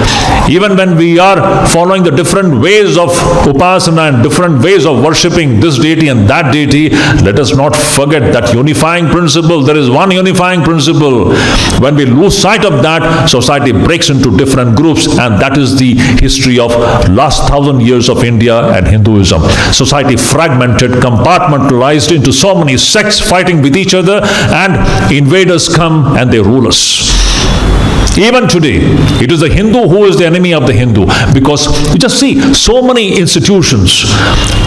Even when we are following the different ways of upasana and different ways of worshipping this deity and that deity, let us not forget that unifying principle. There is one unifying principle. When we lose sight of that, society breaks into different groups, and that is the history of last 1,000 years of India and Hinduism. Society fragmented, compartmentalized into so many sects fighting with each other, and invaders come and they rule us. Even today, it is the Hindu who is the enemy of the Hindu, because you just see so many institutions.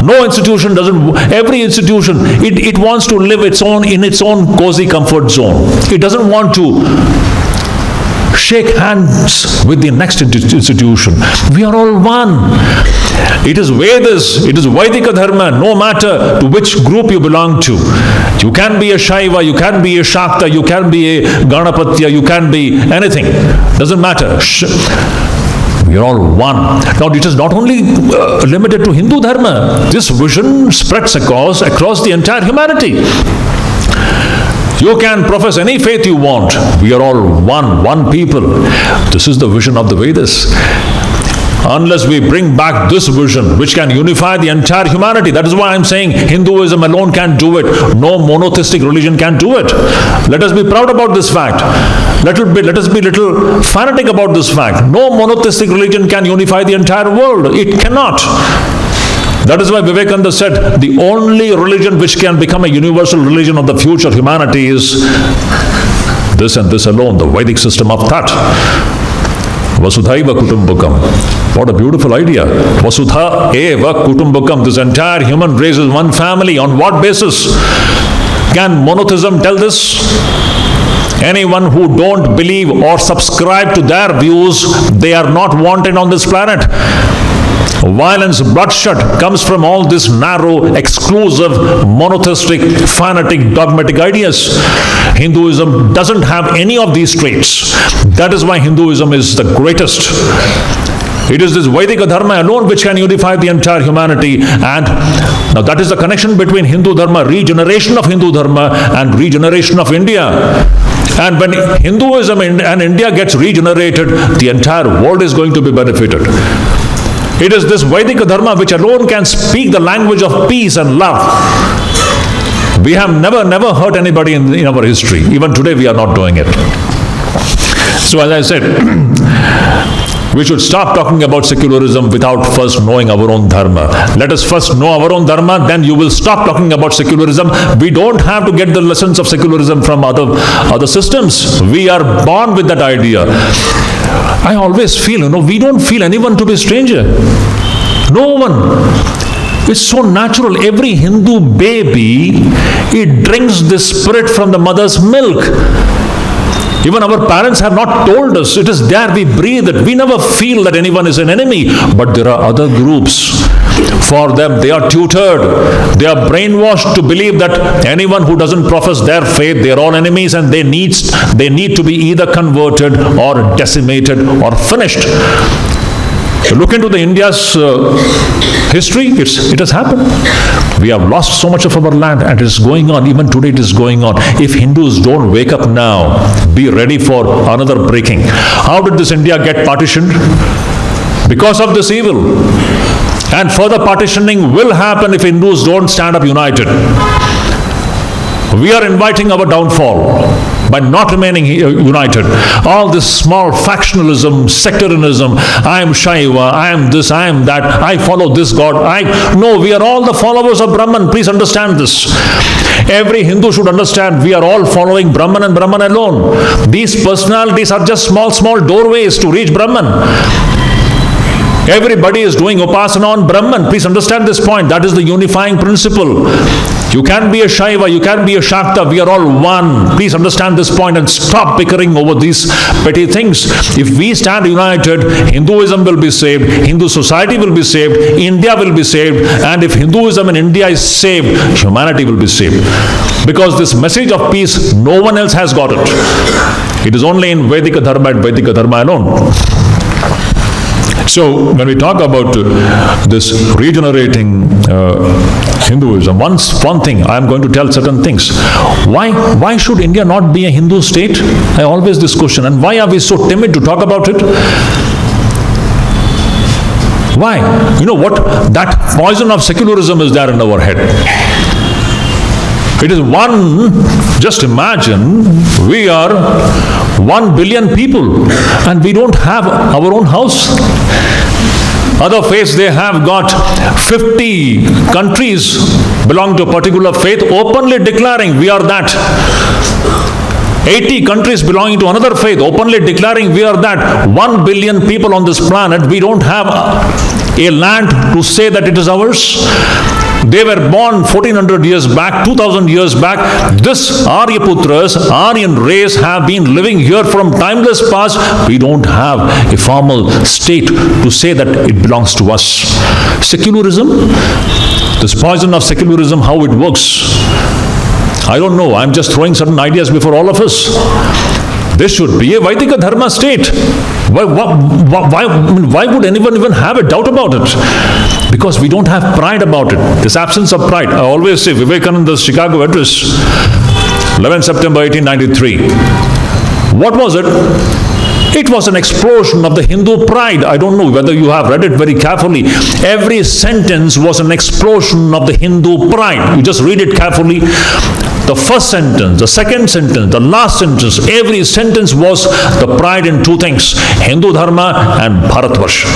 No institution doesn't, every institution, it wants to live in its own cozy comfort zone. It doesn't want to shake hands with the next institution. We are all one. It is Vedas, it is Vaidika Dharma, no matter to which group you belong to. You can be a Shaiva, you can be a Shakta, you can be a Ganapatya, you can be anything. Doesn't matter. We are all one. Now, it is not only limited to Hindu Dharma. This vision spreads across the entire humanity. You can profess any faith you want. We are all one people. This is the vision of the Vedas. Unless we bring back this vision, which can unify the entire humanity. That is why I'm saying Hinduism alone can't do it. No monotheistic religion can do it. Let us be proud about this fact. Let us be little fanatic about this fact. No monotheistic religion can unify the entire world. It cannot. That is why Vivekananda said, the only religion which can become a universal religion of the future humanity is this and this alone, the Vedic system of thought. Vasudhaiva Kutumbakam. What a beautiful idea. Vasudha eva Kutumbakam. This entire human race is one family. On what basis? Can monotheism tell this? Anyone who don't believe or subscribe to their views, they are not wanted on this planet. Violence, bloodshed comes from all these narrow, exclusive, monotheistic, fanatic, dogmatic ideas. Hinduism doesn't have any of these traits. That is why Hinduism is the greatest. It is this Vaidika Dharma alone which can unify the entire humanity. And now that is the connection between Hindu Dharma, regeneration of Hindu Dharma, and regeneration of India. And when Hinduism and India gets regenerated, the entire world is going to be benefited. It is this Vaidika Dharma which alone can speak the language of peace and love. We have never hurt anybody in our history. Even today we are not doing it. So as I said, we should stop talking about secularism without first knowing our own dharma. Let us first know our own dharma, then you will stop talking about secularism. We don't have to get the lessons of secularism from other systems. We are born with that idea. I always feel, we don't feel anyone to be a stranger. No one. It's so natural. Every Hindu baby, it drinks this spirit from the mother's milk. Even our parents have not told us. It is there, we breathe it. We never feel that anyone is an enemy. But there are other groups. For them, they are tutored. They are brainwashed to believe that anyone who doesn't profess their faith, they are all enemies, and they need to be either converted or decimated or finished. Look into the India's history, it has happened. We have lost so much of our land, and it is going on. Even today it is going on. If Hindus don't wake up now, be ready for another breaking. How did this India get partitioned? Because of this evil. And further partitioning will happen if Hindus don't stand up united. We are inviting our downfall by not remaining united. All this small factionalism, sectarianism, I am Shaiva, I am this, I am that, I follow this God. No, we are all the followers of Brahman. Please understand this. Every Hindu should understand we are all following Brahman and Brahman alone. These personalities are just small doorways to reach Brahman. Everybody is doing upasana on Brahman. Please understand this point. That is the unifying principle. You can be a Shaiva, you can be a Shakta. We are all one. Please understand this point and stop bickering over these petty things. If we stand united, Hinduism will be saved, Hindu society will be saved, India will be saved, and if Hinduism in India is saved, humanity will be saved. Because this message of peace, no one else has got it. It is only in Vedika Dharma and Vedika Dharma alone. So, when we talk about this regenerating Hinduism, one thing, I am going to tell certain things. Why should India not be a Hindu state? I always this question. And why are we so timid to talk about it? Why? You know what? That poison of secularism is there in our head. It is just imagine, we are 1 billion people and we don't have our own house. Other faiths, they have got 50 countries belong to a particular faith, openly declaring we are that. 80 countries belonging to another faith, openly declaring we are that. 1 billion people on this planet, we don't have a land to say that it is ours. They were born 1400 years back, 2000 years back. This Aryaputras, Aryan race have been living here from timeless past. We don't have a formal state to say that it belongs to us. Secularism, this poison of secularism, how it works, I don't know. I'm just throwing certain ideas before all of us. This should be a Vaidika Dharma state. Why would anyone even have a doubt about it? Because we don't have pride about it. This absence of pride. I always say Vivekananda's Chicago address, 11 September 1893. What was it? It was an explosion of the Hindu pride. I don't know whether you have read it very carefully. Every sentence was an explosion of the Hindu pride. You just read it carefully. The first sentence, the second sentence, the last sentence, every sentence was the pride in two things, Hindu Dharma and Bharatvarsha.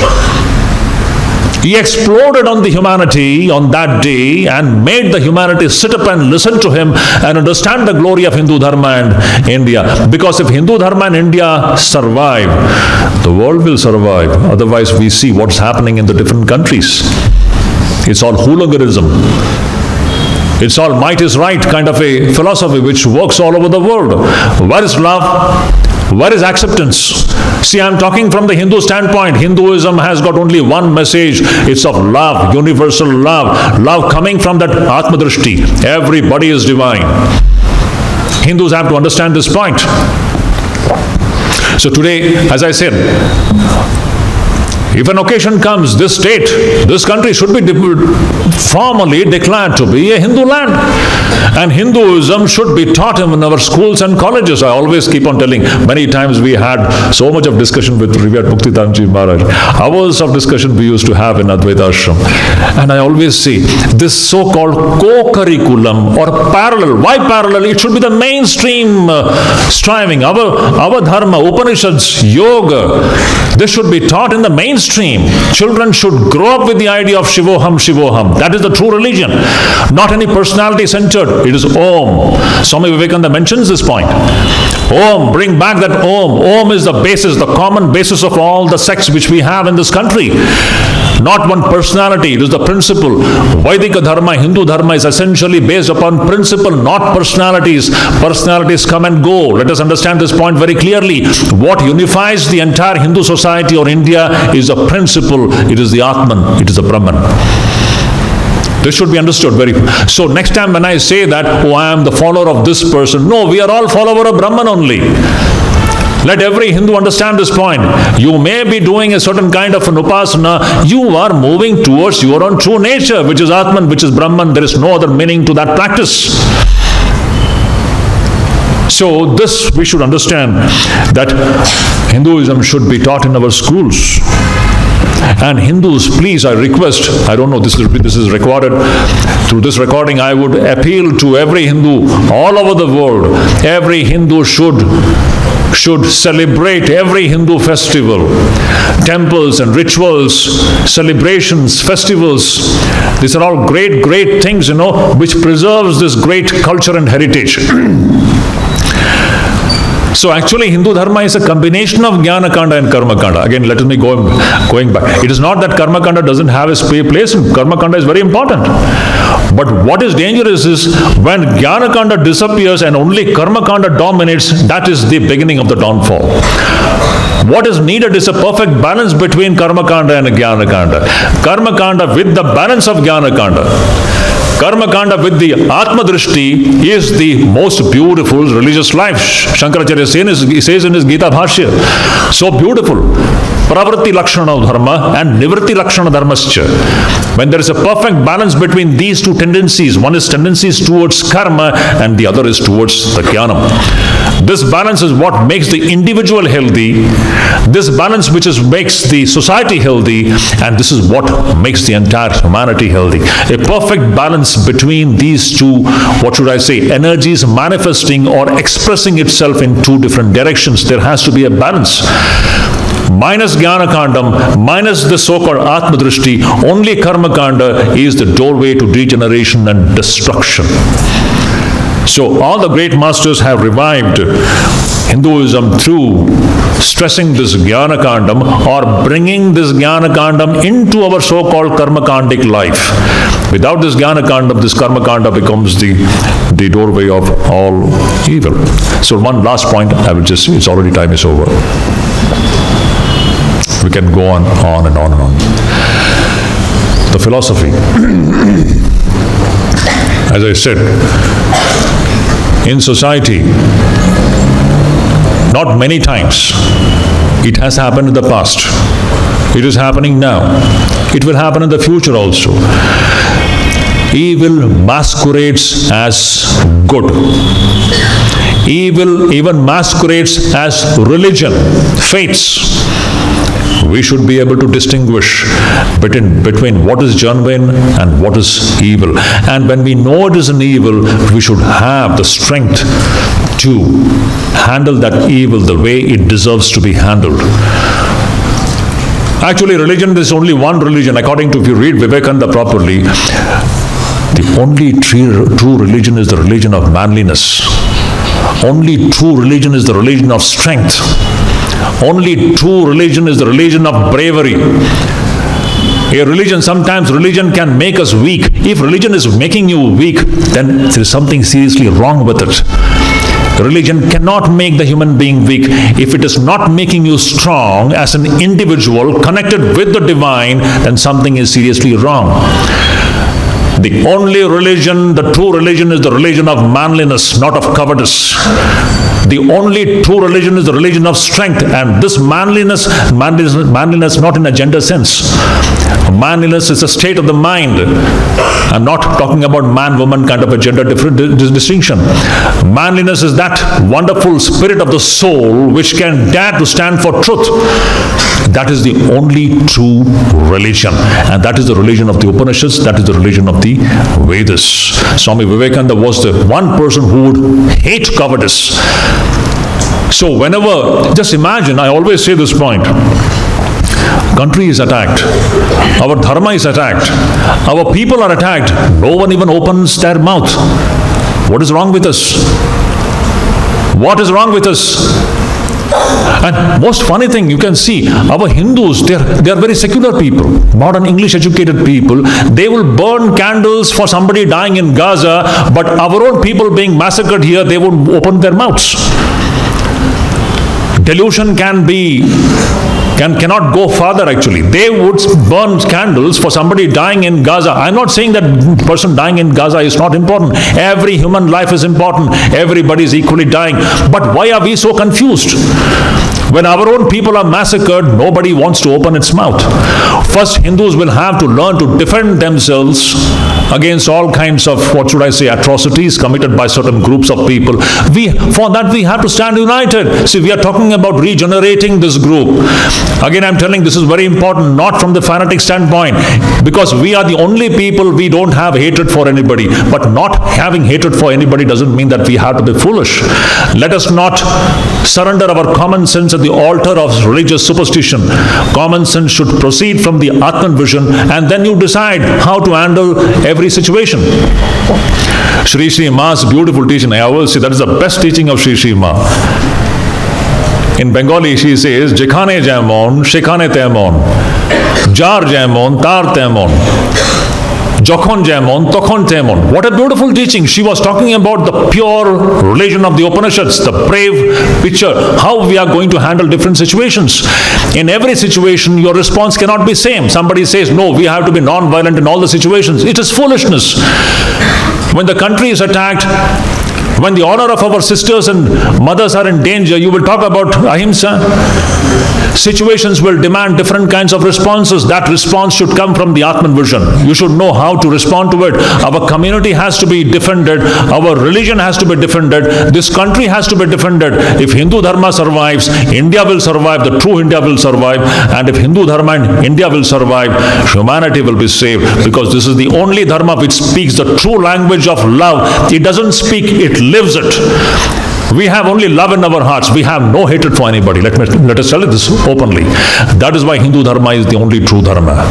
He exploded on the humanity on that day and made the humanity sit up and listen to him and understand the glory of Hindu Dharma and India. Because if Hindu Dharma and India survive, the world will survive. Otherwise, we see what's happening in the different countries. It's all hooliganism. It's all might is right kind of a philosophy which works all over the world. Where is love? Where is acceptance? See, I'm talking from the Hindu standpoint. Hinduism has got only one message. It's of love, universal love. Love coming from that Atmadrishti. Everybody is divine. Hindus have to understand this point. So today, as I said, if an occasion comes, this state, this country should be formally declared to be a Hindu land. And Hinduism should be taught in our schools and colleges. I always keep on telling, many times we had so much of discussion with Revered Muktidanandaji Maharaj. Hours of discussion we used to have in Advaita Ashrama. And I always say, this so-called co-curriculum or parallel, why parallel? It should be the mainstream striving. Our Dharma, Upanishads, Yoga, this should be taught in the mainstream. Children should grow up with the idea of Shivoham, Shivoham. That is the true religion. Not any personality centered. It is Om. Swami Vivekananda mentions this point. Om, bring back that Om. Om is the basis, the common basis of all the sects which we have in this country. Not one personality, it is the principle. Vaidika Dharma, Hindu Dharma is essentially based upon principle, not personalities. Personalities come and go. Let us understand this point very clearly. What unifies the entire Hindu society or India is a principle. It is the Atman, it is the Brahman. This should be understood very. So next time when I say that, oh, I am the follower of this person. No, we are all follower of Brahman only. Let every Hindu understand this point. You may be doing a certain kind of an upasana. You are moving towards your own true nature, which is Atman, which is Brahman. There is no other meaning to that practice. So this we should understand, that Hinduism should be taught in our schools. And Hindus, please, I request, I don't know, this is recorded. Through this recording, I would appeal to every Hindu all over the world. Every Hindu should celebrate every Hindu festival. Temples and rituals, celebrations, festivals. These are all great, great things, which preserves this great culture and heritage. So actually Hindu Dharma is a combination of Jnana Kanda and Karma Kanda. Again, let me going back. It is not that Karma Kanda doesn't have its place. Karma Kanda is very important. But what is dangerous is when Jnana Kanda disappears and only Karma Kanda dominates, that is the beginning of the downfall. What is needed is a perfect balance between Karma Kanda and Jnana Kanda. Karma Kanda with the balance of Jnana Kanda. Karma Kanda with the Atma Drishti is the most beautiful religious life. Shankaracharya says in his Gita Bhashya. So beautiful. pravritti lakshana dharma and nivritti lakshana dharmascha. When there is a perfect balance between these two tendencies, one is tendencies towards karma and the other is towards the jnanam. This balance is what makes the individual healthy, this balance which makes the society healthy, and this is what makes the entire humanity healthy. A perfect balance between these two, what should I say, energies manifesting or expressing itself in two different directions. There has to be a balance. Minus Jnana Kandam, minus the so-called Atma Drishti, only Karma Kanda is the doorway to degeneration and destruction. So all the great masters have revived Hinduism through stressing this Jnana Kandam or bringing this Jnana Kandam into our so-called Karma Kandic life. Without this Jnana Kandam, this Karma Kanda becomes the doorway of all evil. So one last point, I will just, it's already time is over. We can go on and on and on. The philosophy. As I said, in society, not many times, it has happened in the past. It is happening now. It will happen in the future also. Evil masquerades as good. Evil even masquerades as religion, faiths. We should be able to distinguish between what is genuine and what is evil. And when we know it is an evil, we should have the strength to handle that evil the way it deserves to be handled. Actually, religion is only one religion. According to, if you read Vivekananda properly, the only true religion is the religion of manliness. Only true religion is the religion of strength. Only true religion is the religion of bravery. A religion, sometimes religion can make us weak. If religion is making you weak, then there is something seriously wrong with it. Religion cannot make the human being weak. If it is not making you strong as an individual connected with the divine, then something is seriously wrong. The only religion, the true religion, is the religion of manliness, not of cowardice. The only true religion is the religion of strength, and this manliness not in a gender sense. Manliness is a state of the mind. I'm not talking about man-woman kind of a gender distinction. Manliness is that wonderful spirit of the soul which can dare to stand for truth. That is the only true religion, and that is the religion of the Upanishads, that is the religion of the Vedas. Swami Vivekananda was the one person who would hate cowardice. So whenever, just imagine, I always say this point, country is attacked, our dharma is attacked, our people are attacked, no one even opens their mouth. What is wrong with us? What is wrong with us? And most funny thing, you can see, our Hindus, they are very secular people, modern English educated people. They will burn candles for somebody dying in Gaza, but our own people being massacred here, they won't open their mouths. Delusion cannot go farther actually. They would burn candles for somebody dying in Gaza. I'm not saying that person dying in Gaza is not important. Every human life is important. Everybody is equally dying. But why are we so confused? When our own people are massacred, nobody wants to open its mouth. First, Hindus will have to learn to defend themselves against all kinds of, what should I say, atrocities committed by certain groups of people. For that we have to stand united. See, we are talking about regenerating this group. Again, I'm telling this is very important, not from the fanatic standpoint, because we are the only people, we don't have hatred for anybody. But not having hatred for anybody doesn't mean that we have to be foolish. Let us not surrender our common sense at the altar of religious superstition. Common sense should proceed from the Atman vision, and then you decide how to handle every situation. Sri Sri Ma's beautiful teaching, I always say that is the best teaching of Sri Sri Ma. In Bengali she says, Jekhane Jamon, Shekhane Temon, Jar Jamon, Tar Temon, Jokhon Jamon, Tokhon Temon. What a beautiful teaching. She was talking about the pure religion of the Upanishads, the brave picture, how we are going to handle different situations. In every situation, your response cannot be same. Somebody says, no, we have to be non-violent in all the situations. It is foolishness. When the country is attacked, When the honor of our sisters and mothers are in danger, you will talk about ahimsa. Situations will demand different kinds of responses. That response should come from the Atman vision. You should know how to respond to it. Our community has to be defended. Our religion has to be defended. This country has to be defended. If Hindu Dharma survives, India will survive, the true India will survive. And if Hindu Dharma and India will survive, humanity will be saved. Because this is the only Dharma which speaks the true language of love. It doesn't speak, it lives it. We have only love in our hearts. We have no hatred for anybody. Let us tell this openly. That is why Hindu Dharma is the only true Dharma.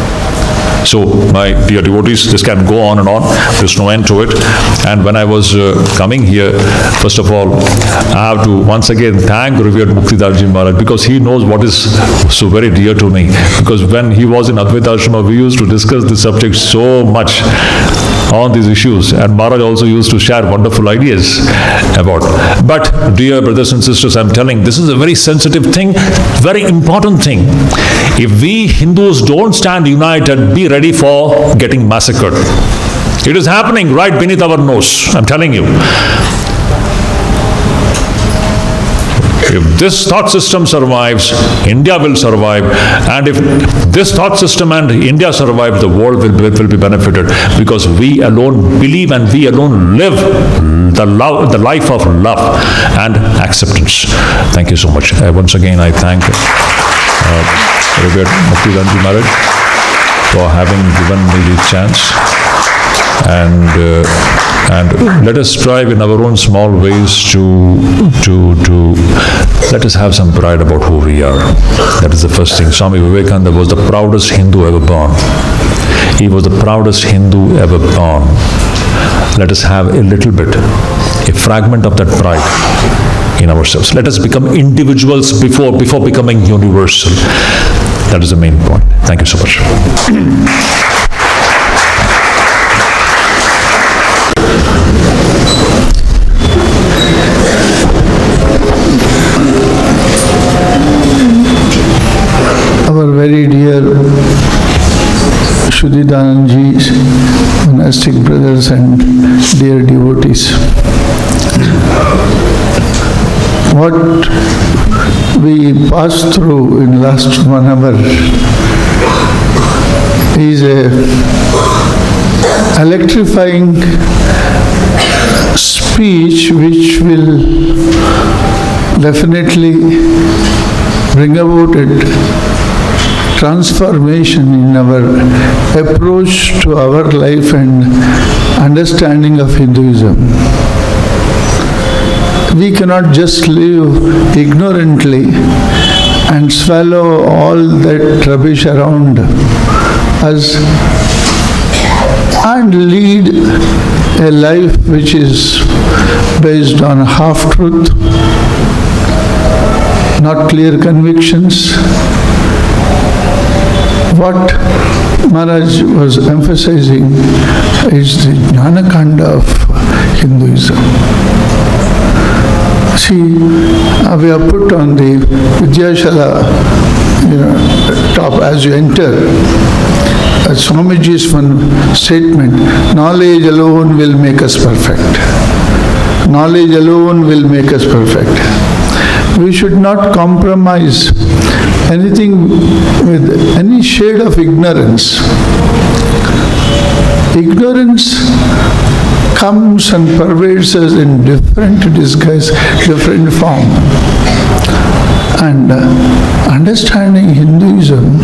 So, my dear devotees, this can go on and on. There's no end to it. And when I was coming here, first of all, I have to once again thank revered Muktidarji Maharaj, because he knows what is so very dear to me. Because when he was in Advaita Ashrama, we used to discuss this subject so much on these issues, and Maharaj also used to share wonderful ideas about. But dear brothers and sisters, I'm telling, this is a very sensitive thing, very important thing. If we Hindus don't stand united, be ready for getting massacred. It is happening right beneath our nose, I'm telling you. If this thought system survives, India will survive. And if this thought system and India survive, the world will be benefited. Because we alone believe and we alone live the life of love and acceptance. Thank you so much. Once again, I thank Revered Muktidananda Maharaj for having given me the chance. And let us strive in our own small ways to let us have some pride about who we are. That is the first thing. Swami Vivekananda was the proudest Hindu ever born. He was the proudest Hindu ever born. Let us have a little bit, a fragment of that pride in ourselves. Let us become individuals before becoming universal. That is the main point. Thank you so much. Our very dear Shuddhidanandaji's monastic brothers and dear devotees, what we passed through in last 1 hour is a electrifying speech which will definitely bring about a transformation in our approach to our life and understanding of Hinduism. We cannot just live ignorantly and swallow all that rubbish around us and lead a life which is based on half-truth, not clear convictions. What Maharaj was emphasizing is the Jnanakanda of Hinduism. See, we are put on the Vidyashala top as you enter. Swamiji's one statement, knowledge alone will make us perfect. Knowledge alone will make us perfect. We should not compromise anything with any shade of ignorance. Ignorance comes and pervades us in different disguise, different form. And understanding Hinduism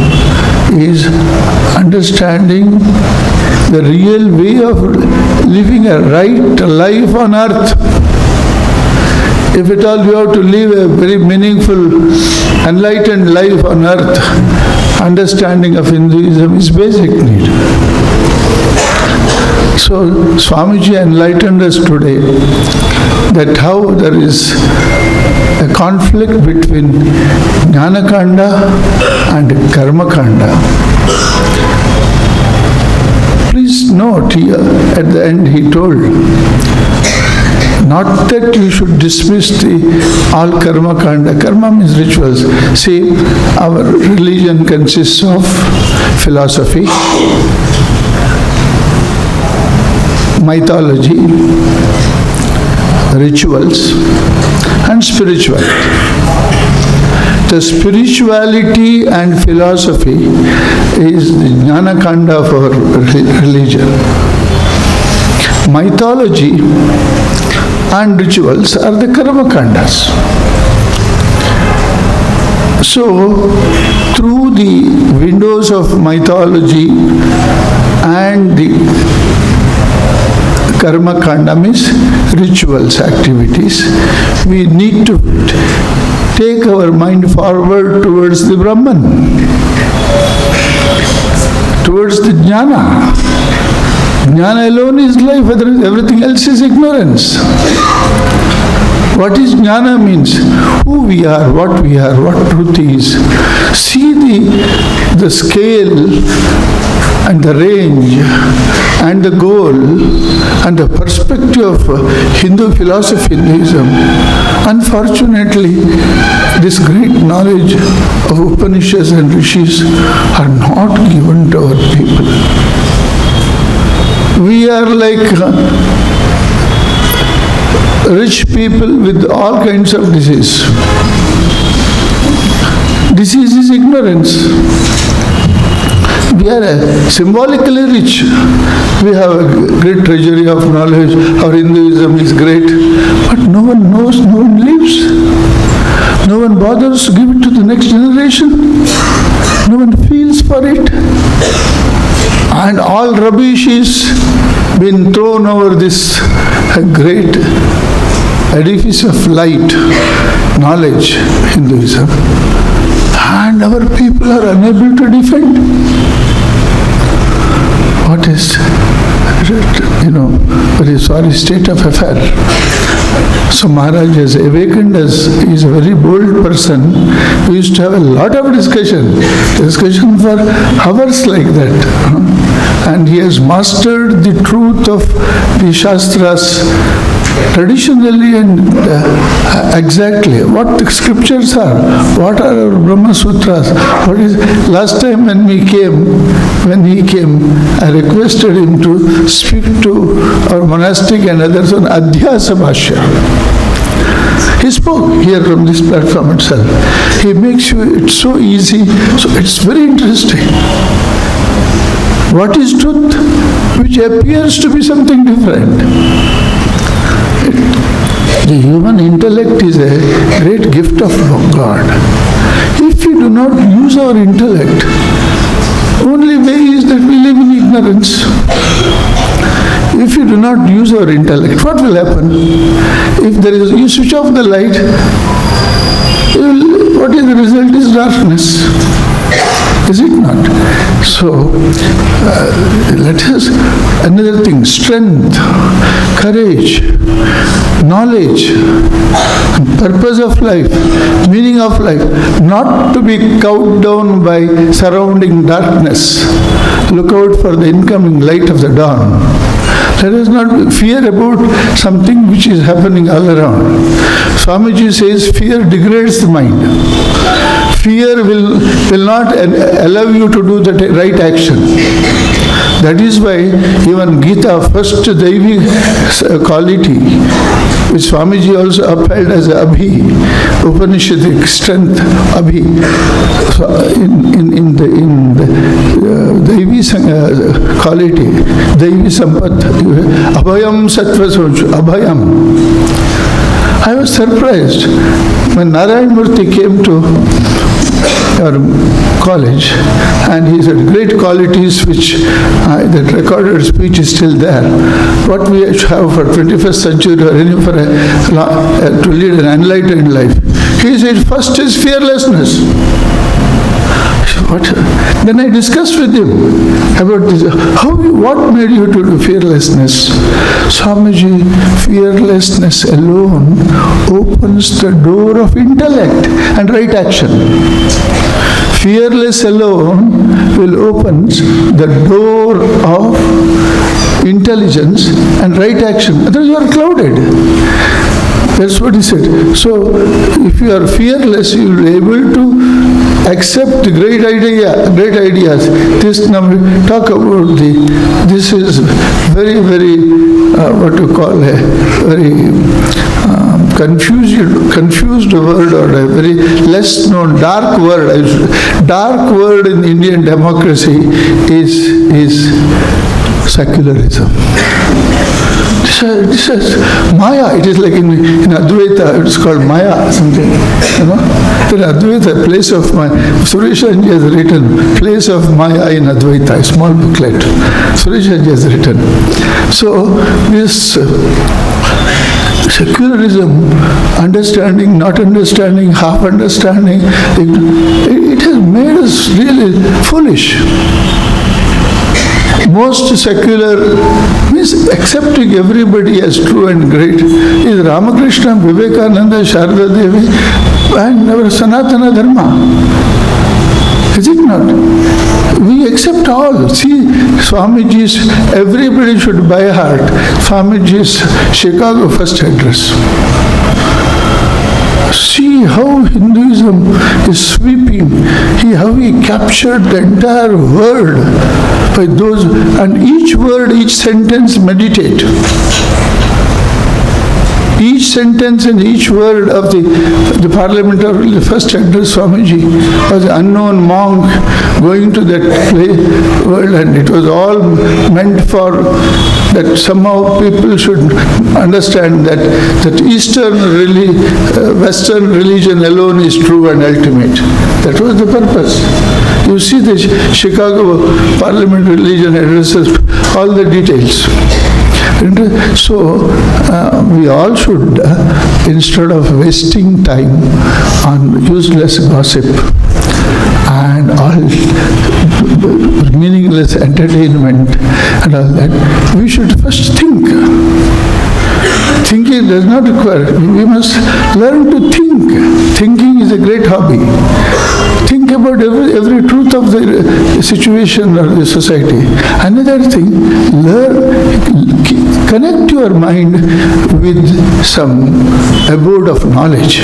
is understanding the real way of living a right life on earth. If at all you have to live a very meaningful, enlightened life on earth, understanding of Hinduism is basic need. So Swamiji enlightened us today that how there is a conflict between Jnanakanda and Karmakanda. Please note here, at the end he told, not that you should dismiss all karma kanda. Karma means rituals. See, our religion consists of philosophy, mythology, rituals and spirituality. The spirituality and philosophy is the Jnana Kanda of our religion. Mythology and rituals are the Karma Kandas. So, through the windows of mythology and the Karma Kanda means rituals, activities, we need to take our mind forward towards the Brahman, towards the Jnana. Jnana alone is life, everything else is ignorance. What is Jnana means? Who we are, what truth is. See the scale and the range and the goal and the perspective of Hindu philosophy, Hinduism. Unfortunately, this great knowledge of Upanishads and Rishis are not given to our people. We are like rich people with all kinds of disease. Disease is ignorance. We are symbolically rich. We have a great treasury of knowledge. Our Hinduism is great. But no one knows, no one lives. No one bothers to give it to the next generation. No one feels for it. And all rubbish is been thrown over this great edifice of light, knowledge, Hinduism. And our people are unable to defend. What is, very sorry state of affair. So Maharaj has awakened us. He is a very bold person. We used to have a lot of discussion for hours like that. And he has mastered the truth of the Shastras traditionally and exactly. What the scriptures are, what are our Brahma Sutras, what is. Last time when he came, I requested him to speak to our monastic and others on Adhyaksha Bhashya. He spoke here from this platform itself. He makes it so easy, so it's very interesting. What is truth? Which appears to be something different. The human intellect is a great gift of God. If we do not use our intellect, only way is that we live in ignorance. If you do not use our intellect, what will happen? If you switch off the light, what is the result is darkness. Is it not? So, let us, another thing, strength, courage, knowledge, purpose of life, meaning of life, not to be cowed down by surrounding darkness. Look out for the incoming light of the dawn. Let us not fear about something which is happening all around. Swamiji says fear degrades the mind. Fear will not allow you to do the right action. That is why even Gita, first Daivi quality, which Swamiji also upheld as Abhi, Upanishadic strength, Abhi. So in the Daivi quality, Daivi Sampat, Abhayam Sattva Sochu, Abhayam. I was surprised when Narayan Murthy came to our college, and he said great qualities which that recorded speech is still there. What we have for 21st century or to lead an enlightened life. He said first is fearlessness. What? Then I discussed with him about this. What made you to do fearlessness? Swamiji, fearlessness alone opens the door of intellect and right action. Fearless alone will open the door of intelligence and right action. Otherwise you are clouded. That's what he said. So, if you are fearless, you will be able to accept the great ideas. This now talk about this is very, very, what you call a very confused word or a very less known dark word. Dark word in Indian democracy is secularism. This is Maya. It is like in Advaita, it's called Maya, something. In Advaita, place of Maya. Sureshanji has written, place of Maya in Advaita, a small booklet. Sureshanji has written. So, this secularism, understanding, not understanding, half understanding, it has made us really foolish. Most secular means accepting everybody as true and great is Ramakrishna, Vivekananda, Sharda Devi, and our Sanatana Dharma. Is it not? We accept all. See, Swamiji's, everybody should by heart, Swamiji's Chicago first address. See how Hinduism is sweeping, how he captured the entire world by those, and each word, each sentence meditate. Each sentence and each word of the parliament of the first address Swamiji was an unknown monk going to that world, and it was all meant for that somehow people should understand that Western religion alone is true and ultimate. That was the purpose. You see the Chicago Parliament religion addresses all the details. So, we all should, instead of wasting time on useless gossip and all meaningless entertainment and all that, we should first think. Thinking does not require, we must learn to think. Thinking is a great hobby. Think about every truth of the situation or the society. Another thing, connect your mind with some abode of knowledge.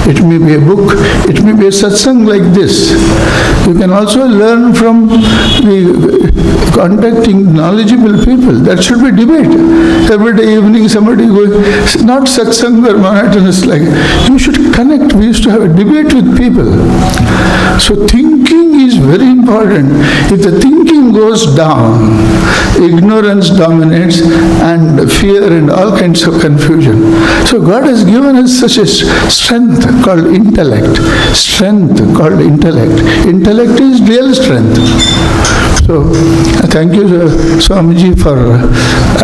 It may be a book, it may be a satsang like this. You can also learn from contacting knowledgeable people. That should be debate. Every day evening somebody going, not satsang or monotonous like, you should connect. We used to have a debate with people. So thinking is very important. If the thinking goes down, ignorance dominates and fear and all kinds of confusion. So God has given us such a strength called intellect. Strength called intellect. Intellect is real strength. So thank you Swamiji for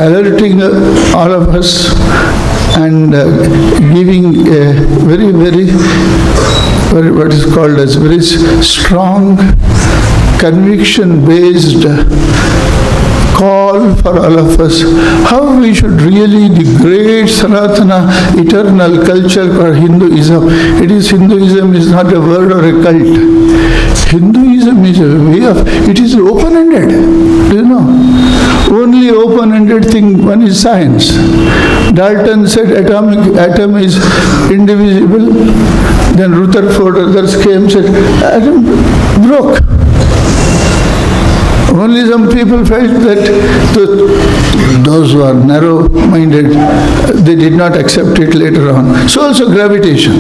alerting all of us and giving a very what is called as very strong conviction-based call for all of us, how we should really the great Sanatana eternal culture called Hinduism. Hinduism is not a word or a cult. Hinduism is a way of, it is open-ended. Do you know? Only open-ended thing, one is science. Dalton said atom is indivisible. Then Rutherford, others came and said atom broke. Only some people felt that those who are narrow-minded, they did not accept it later on. So also gravitation.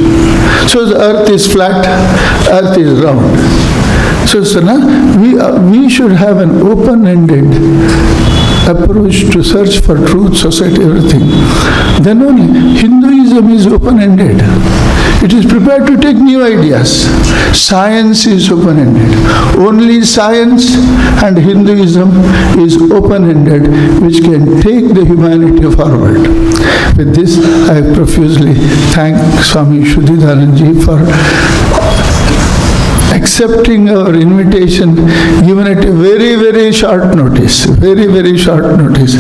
So the earth is flat, earth is round. So we should have an open-ended approach to search for truth, society, everything. Then only Hinduism is open-ended. It is prepared to take new ideas. Science is open-ended. Only science and Hinduism is open-ended, which can take the humanity forward. With this, I profusely thank Swami Shuddhidanandaji for accepting our invitation, given at a very short notice, very short notice.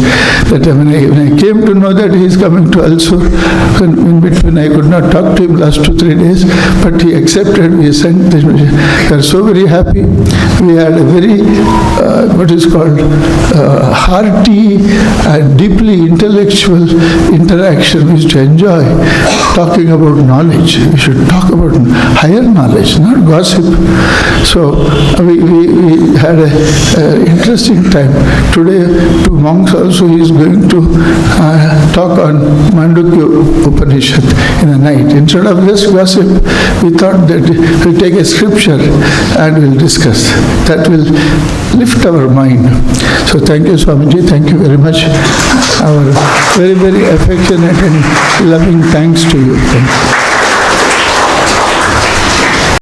That when I came to know that he is coming to Alsur, in between I could not talk to him last 2-3 days, but he accepted, we sent this message. We are so very happy. We had a very, hearty and deeply intellectual interaction we used to enjoy. talking about knowledge. We should talk about higher knowledge, not gossip. So we had an interesting time. Today, two monks also, he is going to talk on Mandukya Upanishad in the night. Instead of just gossip, we thought that we'll take a scripture and we'll discuss. That will lift our mind. So thank you, Swamiji. Thank you very much. Our very, very affectionate and loving thanks to you. Thank you.